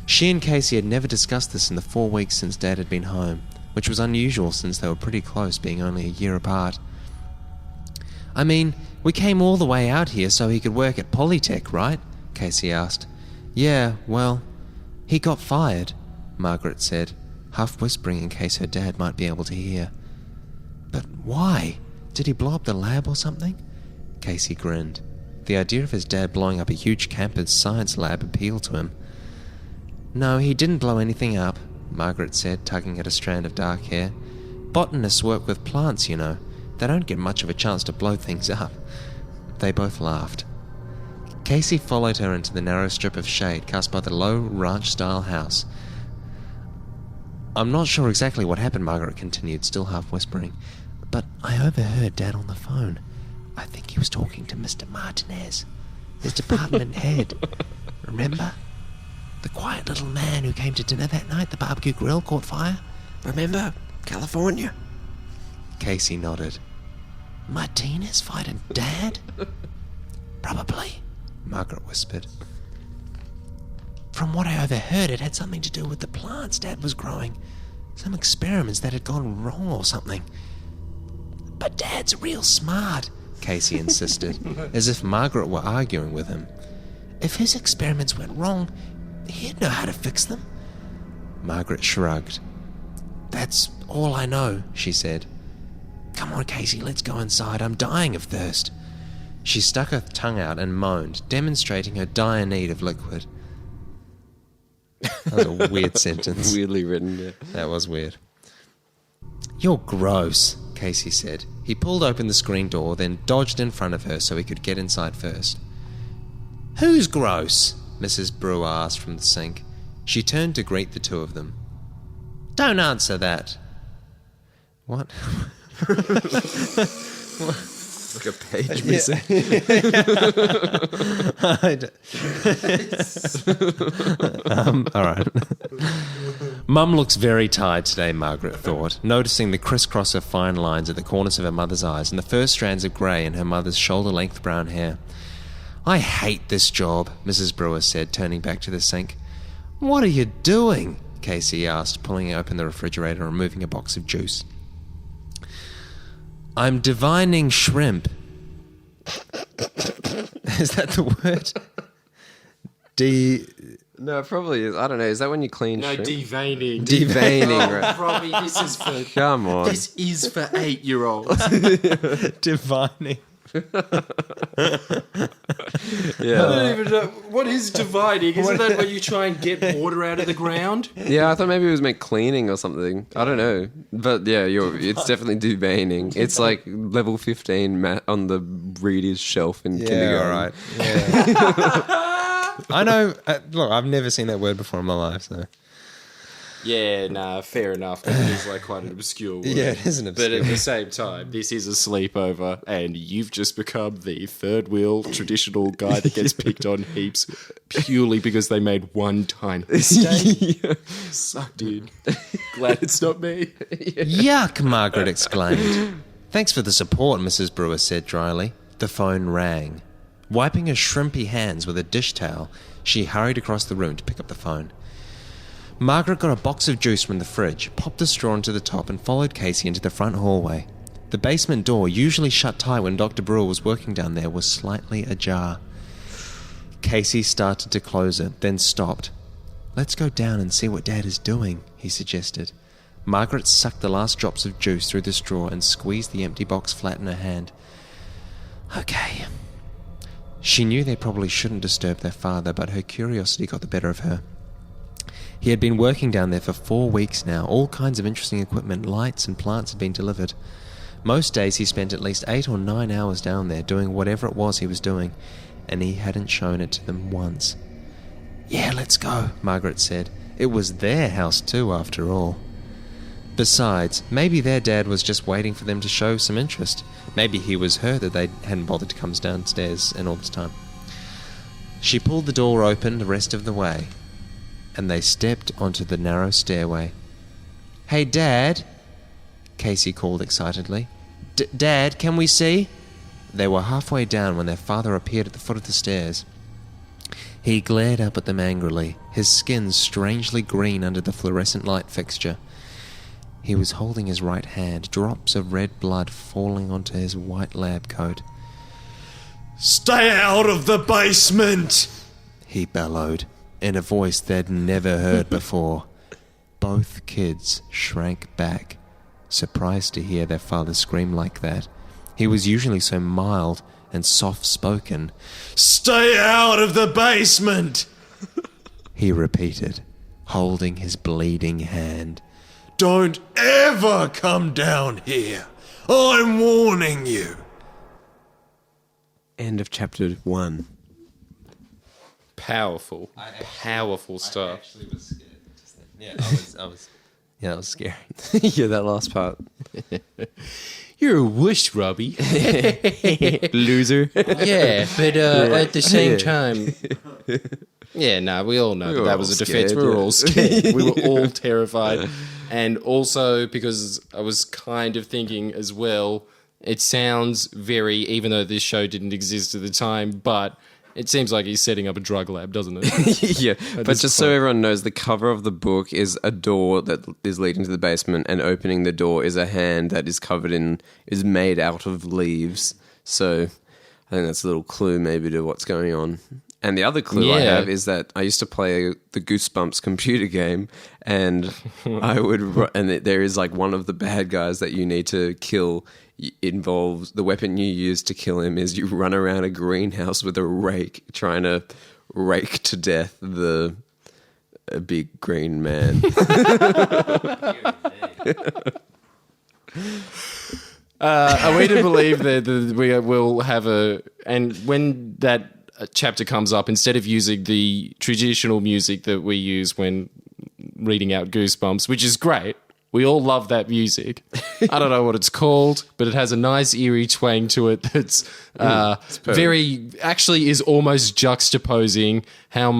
She and Casey had never discussed this in the 4 weeks since Dad had been home, which was unusual since they were pretty close, being only a year apart. We came all the way out here so he could work at Polytech, right? Casey asked. Yeah, well, he got fired, Margaret said, half whispering in case her dad might be able to hear. But why? Did he blow up the lab or something? Casey grinned. The idea of his dad blowing up a huge campus science lab appealed to him. No, he didn't blow anything up, Margaret said, tugging at a strand of dark hair. Botanists work with plants, you know. They don't get much of a chance to blow things up. They both laughed. Casey followed her into the narrow strip of shade cast by the low ranch-style house. I'm not sure exactly what happened, Margaret continued, still half whispering, but I overheard Dad on the phone. I think he was talking to Mr. Martinez, his department head. Remember? The quiet little man who came to dinner that night, the barbecue grill caught fire. Remember? California. Casey nodded. Martinez fighting Dad? Probably, Margaret whispered. From what I overheard, it had something to do with the plants Dad was growing. Some experiments that had gone wrong or something. But Dad's real smart, Casey insisted, as if Margaret were arguing with him. If his experiments went wrong, he'd know how to fix them. Margaret shrugged. That's all I know, she said. Come on, Casey, let's go inside. I'm dying of thirst. She stuck her tongue out and moaned, demonstrating her dire need of liquid. That was a weird sentence. Weirdly written, yeah. That was weird. You're gross, Casey said. He pulled open the screen door, then dodged in front of her so he could get inside first. Who's gross? Mrs. Brewer asked from the sink. She turned to greet the two of them. Don't answer that. What? Like a page missing. All right. Mum looks very tired today, Margaret thought, noticing the crisscross of fine lines at the corners of her mother's eyes and the first strands of grey in her mother's shoulder-length brown hair. I hate this job, Mrs. Brewer said, turning back to the sink. What are you doing? Casey asked, pulling open the refrigerator and removing a box of juice. I'm divining shrimp. Is that the word? No, it probably is. I don't know. Is that when you clean No, shrimp? deveining. Deveining, right. Robbie, this is for... Come on. This is for 8-year-olds. Divining. Yeah. I don't even know. What is dividing? Isn't that when you try and get water out of the ground? Yeah, I thought maybe it was meant cleaning or something. I don't know. But yeah, it's definitely deveining. It's like level 15 on the reader's shelf in kindergarten. All right. Yeah. I know. Look, I've never seen that word before in my life, so... Yeah, nah, fair enough. It is like quite an obscure word. Yeah, it is an obscure But at the same time, this is a sleepover, and you've just become the third wheel traditional guy that gets picked on heaps purely because they made one tiny mistake. Yeah. Sucked in. Glad it's not me. Yuck, Margaret exclaimed. Thanks for the support, Mrs. Brewer said dryly. The phone rang. Wiping her shrimpy hands with a dish towel, she hurried across the room to pick up the phone. Margaret got a box of juice from the fridge, popped the straw into the top and followed Casey into the front hallway. The basement door, usually shut tight when Dr. Brewer was working down there, was slightly ajar. Casey started to close it, then stopped. Let's go down and see what Dad is doing, he suggested. Margaret sucked the last drops of juice through the straw and squeezed the empty box flat in her hand. Okay. She knew they probably shouldn't disturb their father, but her curiosity got the better of her. He had been working down there for 4 weeks now. All kinds of interesting equipment, lights and plants had been delivered. Most days he spent at least 8 or 9 hours down there doing whatever it was he was doing, and he hadn't shown it to them once. Yeah, let's go, Margaret said. It was their house too, after all. Besides, maybe their dad was just waiting for them to show some interest. Maybe he was hurt that they hadn't bothered to come downstairs in all this time. She pulled the door open the rest of the way, and they stepped onto the narrow stairway. Hey, Dad, Casey called excitedly. Dad, can we see? They were halfway down when their father appeared at the foot of the stairs. He glared up at them angrily, his skin strangely green under the fluorescent light fixture. He was holding his right hand, drops of red blood falling onto his white lab coat. Stay out of the basement, he bellowed, in a voice they'd never heard before. Both kids shrank back, surprised to hear their father scream like that. He was usually so mild and soft-spoken. Stay out of the basement, he repeated, holding his bleeding hand. Don't ever come down here. I'm warning you. End of chapter 1. Powerful stuff. I actually was scared. Yeah, I was. Yeah, that was scary. Yeah, that last part. You're a wuss, Robbie. Loser. Yeah, but at the same time... Yeah, no, we all know that was a defense. Scared, We were yeah. all scared. We were all terrified. And also because I was kind of thinking as well, It sounds very, even though this show didn't exist at the time, but it seems like he's setting up a drug lab, doesn't it? Yeah, but just so everyone knows, the cover of the book is a door that is leading to the basement, and opening the door is a hand that is is made out of leaves. So I think that's a little clue maybe to what's going on. And the other clue I have is that I used to play the Goosebumps computer game, and there is like one of the bad guys that you need to kill involves the weapon you use to kill him is you run around a greenhouse with a rake trying to rake to death a big green man. Are we to believe that we will have and when that chapter comes up, instead of using the traditional music that we use when reading out Goosebumps, which is great, we all love that music. I don't know what it's called, but it has a nice eerie twang to it that's actually is almost juxtaposing how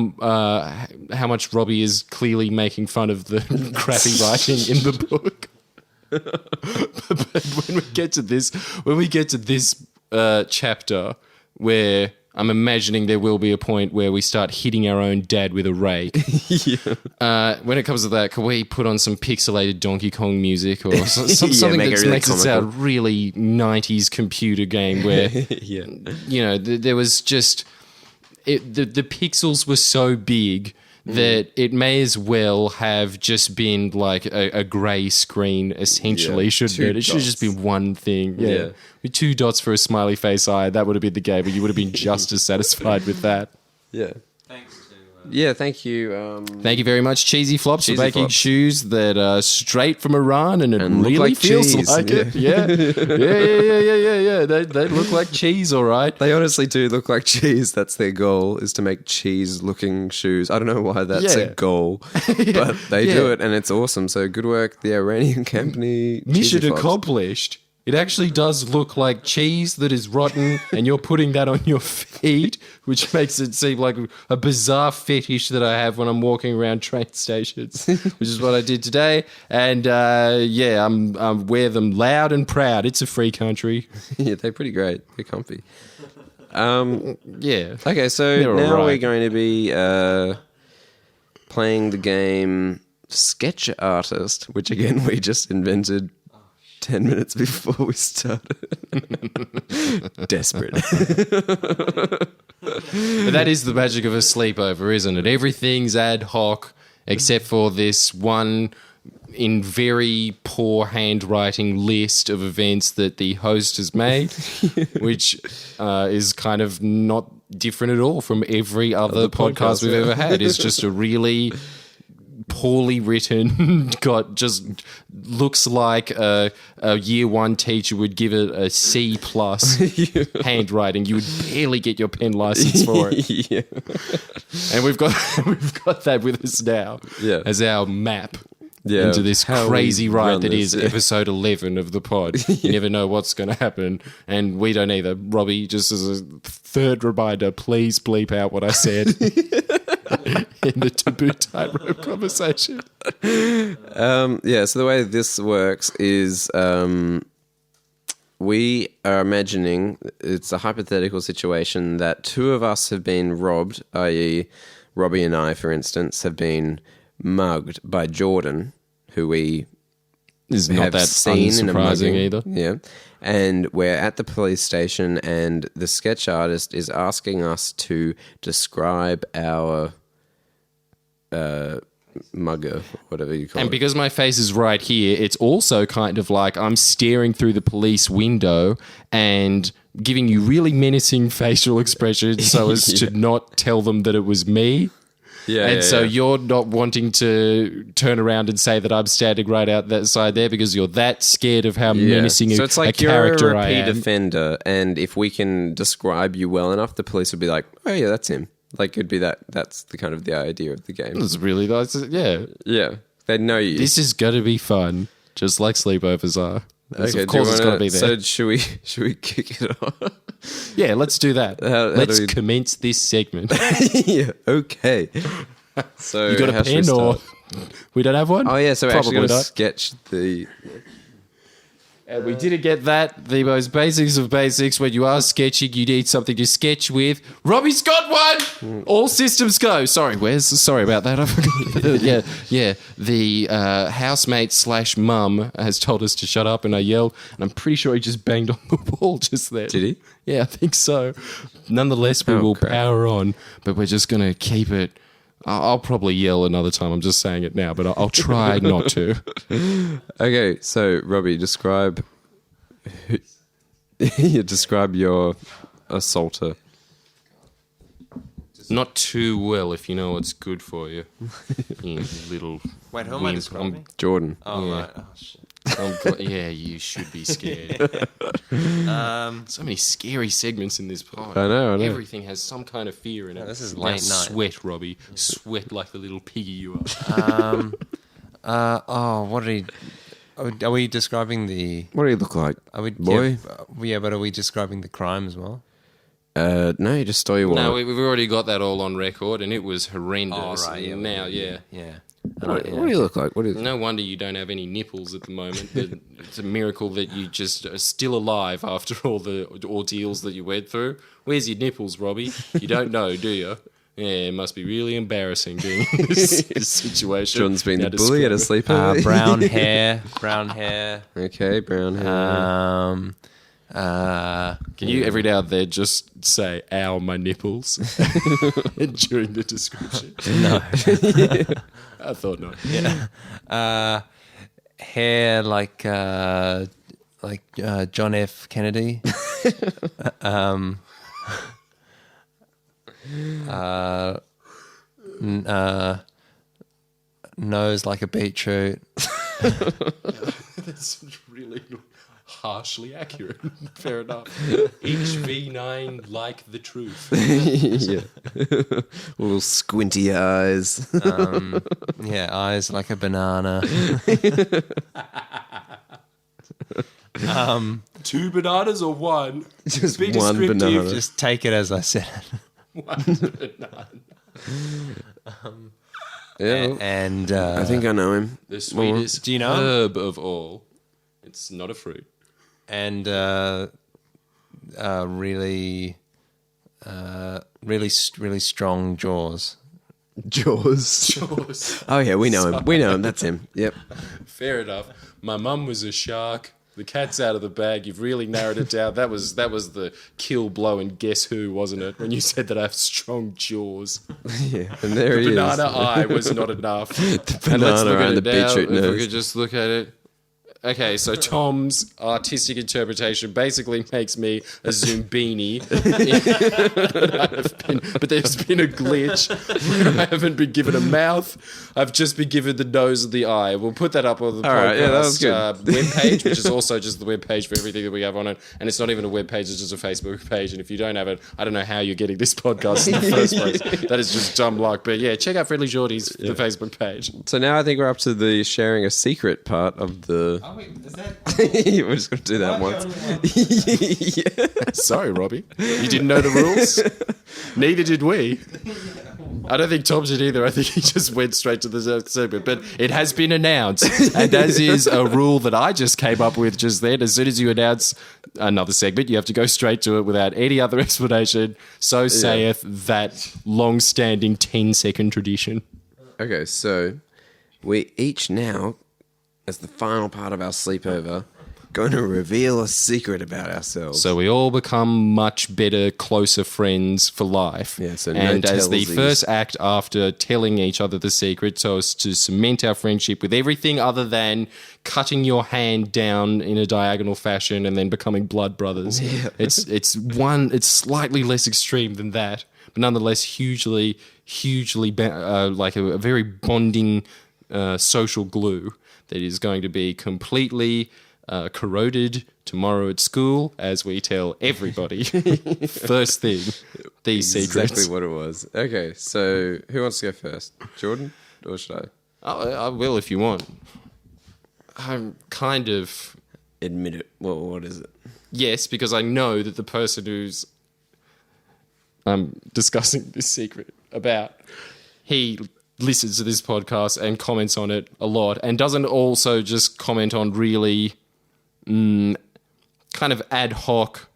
much Robbie is clearly making fun of the crappy writing in the book. But when we get to this chapter where I'm imagining there will be a point where we start hitting our own dad with a rake. When it comes to that, can we put on some pixelated Donkey Kong music or something that really makes comical. it sound really 90s computer game where, there was just... the pixels were so big that it may as well have just been like a grey screen, essentially, shouldn't it? It should have just been one thing. Yeah. With 2 dots for a smiley face eye, that would have been the game, but you would have been just as satisfied with that. Yeah. Thank you. Thank you very much, Cheesy Flops, Cheesy for making Flops. shoes that are straight from Iran and look really like feels cheese. like it. Yeah. They look like cheese, all right. They honestly do look like cheese. That's their goal, is to make cheese-looking shoes. I don't know why that's a goal, but they do it, and it's awesome. So good work, the Iranian company. Mission Cheesy Flops. accomplished. It actually does look like cheese that is rotten, and you're putting that on your feet, which makes it seem like a bizarre fetish that I have when I'm walking around train stations, which is what I did today. And I'm wear them loud and proud. It's a free country. Yeah, they're pretty great. They're comfy. Yeah. Okay, so They're now all right. we're going to be playing the game Sketch Artist, which again we just invented 10 minutes before we started. Desperate. But that is the magic of a sleepover, isn't it? Everything's ad hoc except for this one in very poor handwriting list of events that the host has made, which is kind of not different at all from every other podcast we've ever had. It's just a really poorly written, looks like a year 1 teacher would give it a C+ handwriting. You would barely get your pen license for it. Yeah. And we've got that with us now as our map into this how crazy we ride run that this, is episode 11 of the pod. You never know what's going to happen, and we don't either. Robbie, just as a third reminder, please bleep out what I said in the taboo tightrope conversation. So the way this works is we are imagining it's a hypothetical situation that 2 of us have been robbed, i.e. Robbie and I, for instance, have been mugged by Jordan, who we Is not have that seen in a unsurprising mugging. either. Yeah. And we're at the police station, and the sketch artist is asking us to describe our mugger, whatever you call And it. because my face is right here, it's also kind of like I'm staring through the police window and giving you really menacing facial expressions so as to not tell them that it was me. So you're not wanting to turn around and say that I'm standing right out that side there because you're that scared of how menacing So it's like a you're character a I repeat am. offender, and if we can describe you well enough, the police would be like, "Oh yeah, that's him." Like it'd be that. That's the kind of the idea of the game. It's really nice. Yeah. Yeah, they know you. This is going to be fun, just like sleepovers are. Okay, Of course it's got to be there. So should we kick it off? Yeah, let's do that. How Let's do we- commence this segment. Yeah. Okay. So You got how a should we pen or start? we don't have one? Oh yeah, so we're actually Probably going to not. sketch the. And we didn't get that. The most basics of basics. When you are sketching, you need something to sketch with. Robbie's got one. All systems go. Sorry, Wes. Sorry about that. I forgot. yeah. The housemate / mum has told us to shut up, and I yelled. And I'm pretty sure he just banged on the wall just then. Did he? Yeah, I think so. Nonetheless, we will power on, but we're just going to keep it. I'll probably yell another time. I'm just saying it now, but I'll try not to. Okay, so Robbie, describe your assaulter. Not too well, if you know what's good for you. You little. Wait, who am I wimp. describing? Jordan. Oh, Yeah. right. Oh, shit. Yeah, you should be scared. So many scary segments in this pod. I know. Everything has some kind of fear in it. This is Now late night. Sweat, Robbie. Sweat like the little piggy you are. What did he... Are we describing the... What do you look like? Are we, Boy? Yeah, but are we describing the crime as well? No, you just stole your wallet. No, we've already got that all on record, and it was horrendous. Oh, right, yeah. Now, yeah. What do you look like? What is? No wonder you don't have any nipples at the moment. It's a miracle that you just are still alive after all the ordeals that you went through. Where's your nipples, Robbie? You don't know, do you? Yeah, it must be really embarrassing being in this situation. John's been Now the bully at a describe sleepover. Brown hair. Okay, brown hair. Can you every now and then just say, ow, my nipples, during the description? No. I thought not. Yeah. Hair like John F. Kennedy. Nose like a beetroot. That's really harshly accurate. Fair enough. HV9 like the truth. Yeah. Little squinty eyes. Yeah, eyes like a banana. 2 bananas or one? Just Be one descriptive. banana. Just take it as I said it. One banana. Yeah. And I think I know him. The sweetest Do you know? herb of all. It's not a fruit. and really strong jaws. Jaws. Oh yeah, we know him. We know him. That's him. Yep. Fair enough. My mum was a shark. The cat's out of the bag. You've really narrowed it down. That was the kill blow in Guess Who, wasn't it? When you said that I have strong jaws. Yeah. And there he Banana is. eye was not enough. The And let's look banana at and it the now. beetroot If we nose. could just look at it. Okay, so Tom's artistic interpretation basically makes me a Zumbini. But there's been a glitch. I haven't been given a mouth. I've just been given the nose and the eye. We'll put that up on the All podcast right, yeah, that was good. webpage, which is also just the webpage for everything that we have on it. And it's not even a webpage, it's just a Facebook page. And if you don't have it, I don't know how you're getting this podcast in the first place. That is just dumb luck. But yeah, check out Friendlyjordies, the Facebook page. So now I think we're up to the sharing a secret part of the. Oh, wait, is that... We're just going to do that once. Yeah. Sorry, Robbie. You didn't know the rules? Neither did we. I don't think Tom did either. I think he just went straight to the segment. But it has been announced. And as is a rule that I just came up with just then, as soon as you announce another segment, you have to go straight to it without any other explanation. So saith that long-standing 10-second tradition. Okay, so we each now, as the final part of our sleepover, going to reveal a secret about ourselves. So we all become much better, closer friends for life. Yeah, so no and as the tellsies. first act after telling each other the secret, so as to cement our friendship with everything other than cutting your hand down in a diagonal fashion and then becoming blood brothers. Yeah. It's slightly less extreme than that, but nonetheless hugely like a very bonding social glue that is going to be completely corroded tomorrow at school as we tell everybody first thing these secrets. Exactly what it was. Okay, so who wants to go first? Jordan? Or should I? I will if you want. I'm kind of... Admit it. Well, what is it? Yes, because I know that the person who's I'm discussing this secret about, he listens to this podcast and comments on it a lot and doesn't also just comment on really kind of ad hoc,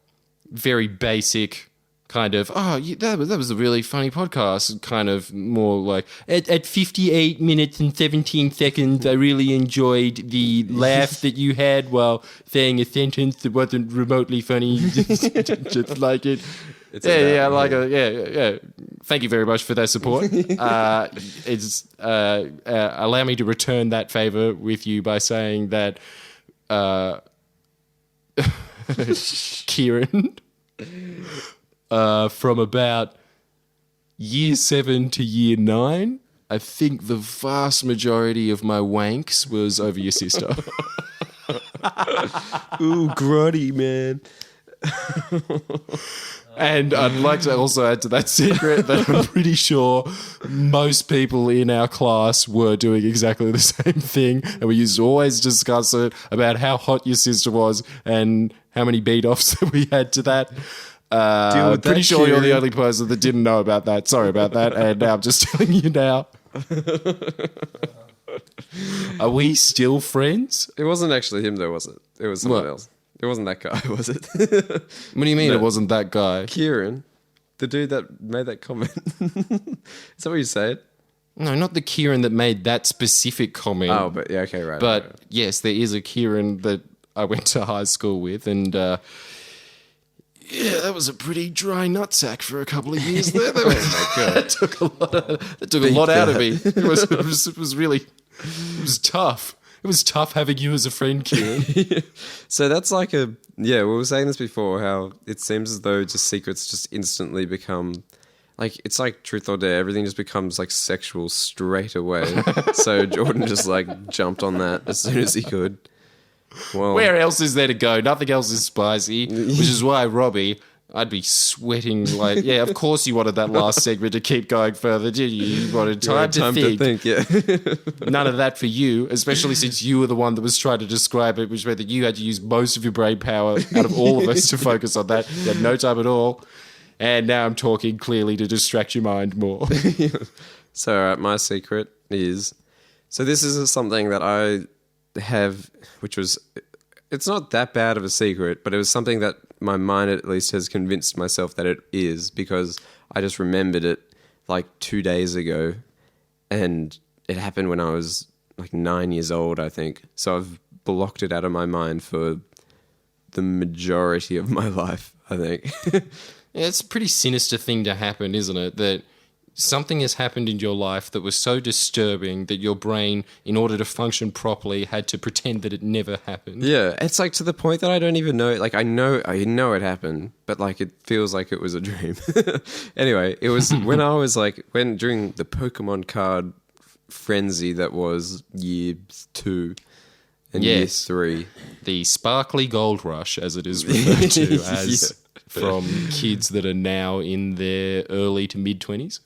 very basic kind of, that was a really funny podcast, kind of more like, at 58 minutes and 17 seconds, I really enjoyed the laugh that you had while saying a sentence that wasn't remotely funny, just like it. Yeah. Thank you very much for that support. Allow me to return that favor with you by saying that Kieran, from about year 7 to year 9, I think the vast majority of my wanks was over your sister. Ooh, grotty, man. And I'd like to also add to that secret that I'm pretty sure most people in our class were doing exactly the same thing. And we used to always discuss it about how hot your sister was and how many beat-offs that we had to that. I'm pretty sure you're the only person that didn't know about that. Sorry about that. And now I'm just telling you now. Are we still friends? It wasn't actually him, though, was it? It was someone else. It wasn't that guy, was it? What do you mean it wasn't that guy? Kieran, the dude that made that comment. Is that what you said? No, not the Kieran that made that specific comment. Oh, but yeah, okay, right. But right. yes, there is a Kieran that I went to high school with, and that was a pretty dry nutsack for a couple of years there. That took a lot out of me. It was really tough. It was tough having you as a friend, Kieran. So that's like we were saying this before, how it seems as though just secrets just instantly become, like, it's like truth or dare. Everything just becomes like sexual straight away. So Jordan just like jumped on that as soon as he could. Well, where else is there to go? Nothing else is spicy, which is why, Robbie, I'd be sweating like, yeah, of course you wanted that last segment to keep going further, did you? You wanted time to think. Yeah. None of that for you, especially since you were the one that was trying to describe it, which meant that you had to use most of your brain power out of all of us to focus on that. You had no time at all. And now I'm talking clearly to distract your mind more. So my secret is, so this is something that I have, which was, it's not that bad of a secret, but it was something that my mind at least has convinced myself that it is, because I just remembered it like 2 days ago, and it happened when I was like 9 years old, I think. So I've blocked it out of my mind for the majority of my life, I think. Yeah, it's a pretty sinister thing to happen, isn't it? That something has happened in your life that was so disturbing that your brain, in order to function properly, had to pretend that it never happened. Yeah, it's like to the point that I don't even know. Like I know it happened, but like it feels like it was a dream. Anyway, it was when I was like during the Pokemon card frenzy that was year 2 and year 3. The sparkly gold rush, as it is referred to as. From kids that are now in their early to mid-20s?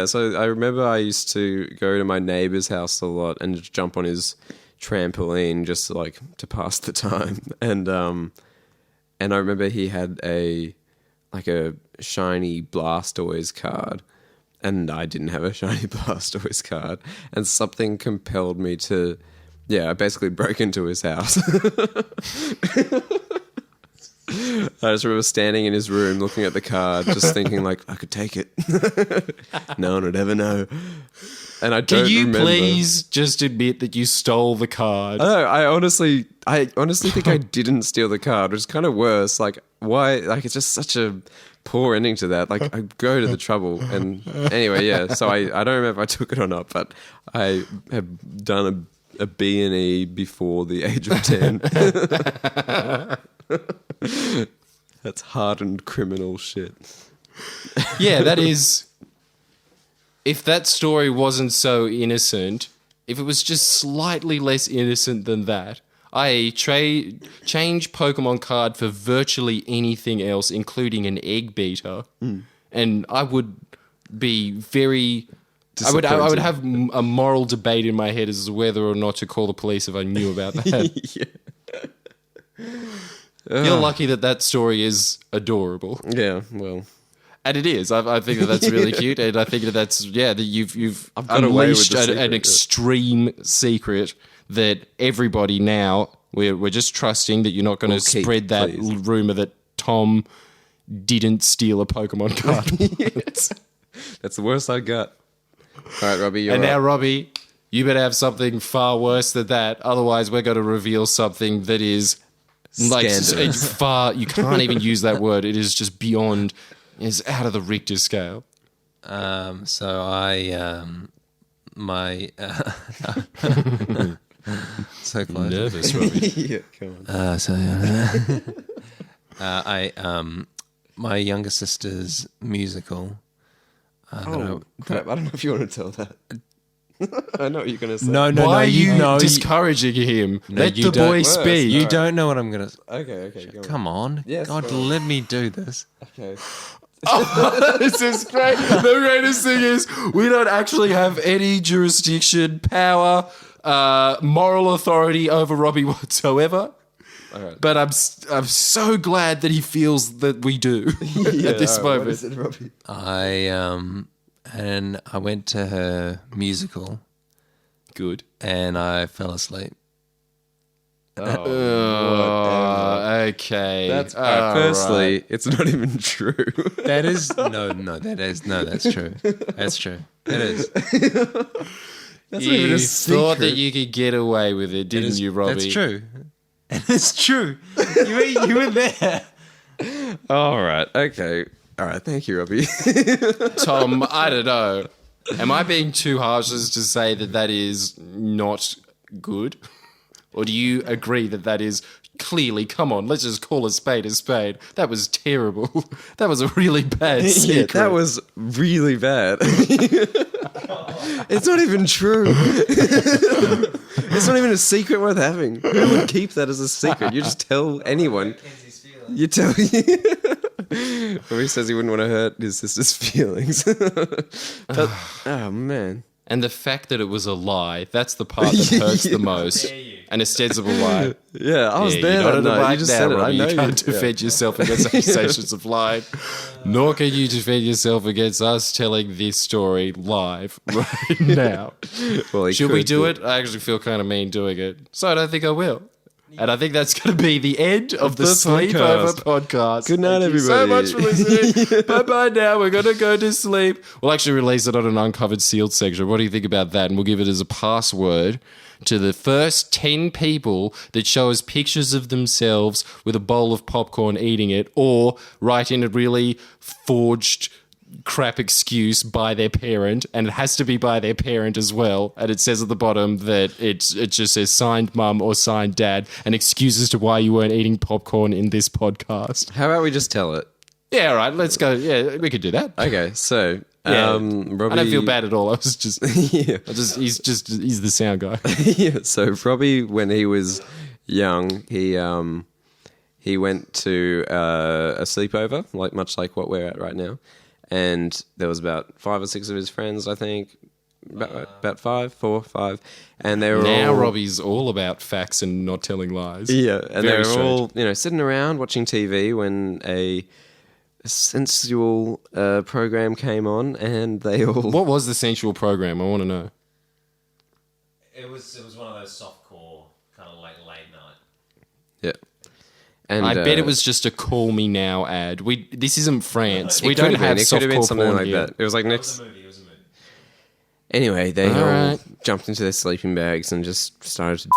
So I remember I used to go to my neighbour's house a lot and just jump on his trampoline just to pass the time. And I remember he had a shiny Blastoise card, and I didn't have a shiny Blastoise card. And something compelled me to, I basically broke into his house. I just remember standing in his room looking at the card, just thinking like, I could take it. No one would ever know. And I don't remember. Can you please just admit that you stole the card? I honestly think I didn't steal the card, which is kind of worse. Like, why? Like, it's just such a poor ending to that. Like, I go to the trouble. And anyway, so I don't remember if I took it or not, but I have done a B&E before the age of 10. That's hardened criminal shit. Yeah, that is. If that story wasn't so innocent, if it was just slightly less innocent than that, i.e. change Pokemon card for virtually anything else, including an egg beater, and I would be very... I would have a moral debate in my head as to whether or not to call the police if I knew about that. You're lucky that story is adorable. Yeah, well... And it is. I think that's really cute, and I think that you've got away with unleashed the secret, an extreme secret that everybody now We're just trusting that you're not going to Or keep, spread that please. rumor that Tom didn't steal a Pokemon card. That's the worst I got. All right, Robbie, you're And now, up. Robbie, you better have something far worse than that. Otherwise, we're going to reveal something that is like Scandalous. it's far. You can't even use that word. It is just beyond. It's out of the Richter scale. So I, my, so close. Nervous, Robbie. Yeah, come on. My younger sister's musical. Oh, crap. I don't know if you want to tell that. I know what you're going to say. No, Why are you know, discouraging him? Let you the don't- boy Worse. speak. You don't know what I'm gonna. Okay, go on. Come on, Yes, God, go on. let me do this. Okay. This is great. The greatest thing is we don't actually have any jurisdiction, power, moral authority over Robbie whatsoever. All right. But I'm so glad that he feels that we do at this all right, moment. What is it, Robbie? And I went to her musical Good. and I fell asleep. Okay. That's All firstly, right. it's not even true. That is that's true. That's true. It is. That's You not even a thought that secret. you could get away with it, didn't you, Robbie? That's true. It's true. You were there. All right. Okay. All right. Thank you, Robbie. Tom, I don't know. Am I being too harsh as to say that that is not good? Or do you agree that that is clearly, come on, let's just call a spade a spade. That was terrible. That was a really bad Yeah, secret. that was really bad. It's not even true. It's not even a secret worth having. Who would keep that as a secret? You just tell anyone. You tell. Robbie says he wouldn't want to hurt his sister's feelings. But, oh man. And the fact that it was a lie, that's the part that hurts the most. An ostensible lie. Yeah, I was Yeah, there you're not that in the night. You black just now, said it. Robbie. I know You can't defend yourself against accusations of lying. Nor can you defend yourself against us telling this story live right now. Well, he Should we could, do but- it? I actually feel kind of mean doing it. So I don't think I will. And I think that's going to be the end of the the Sleepover podcast. Good night, Thank you so everybody. much for listening. Bye-bye now. We're going to go to sleep. We'll actually release it on an uncovered sealed section. What do you think about that? And we'll give it as a password to the first 10 people that show us pictures of themselves with a bowl of popcorn eating it, or write in a really forged crap excuse by their parent, and it has to be by their parent as well, and it says at the bottom that it just says signed mum or signed dad, and excuses to why you weren't eating popcorn in this podcast. How about we just tell it? Yeah, all right, let's go. Yeah, we could do that. Okay, so Yeah. Robbie. I don't feel bad at all. I was just, Yeah. he's the sound guy. Yeah, so Robbie, when he was young, he went to a sleepover, much like what we're at right now, and there was about 5 or 6 of his friends, I think, about 4 or 5, and they were Now all, Robbie's all about facts and not telling lies. yeah, and they Very were strange. all sitting around watching TV when a sensual program came on, and they all What was the sensual program? I want to know. It was one of those softcore kind of late night. yeah. And I bet it was just a "Call Me Now" ad. This isn't France. We it could don't have it could have been softcore something porn like here. that. It was like next. It was a movie. Anyway, they All all right. jumped into their sleeping bags and just started to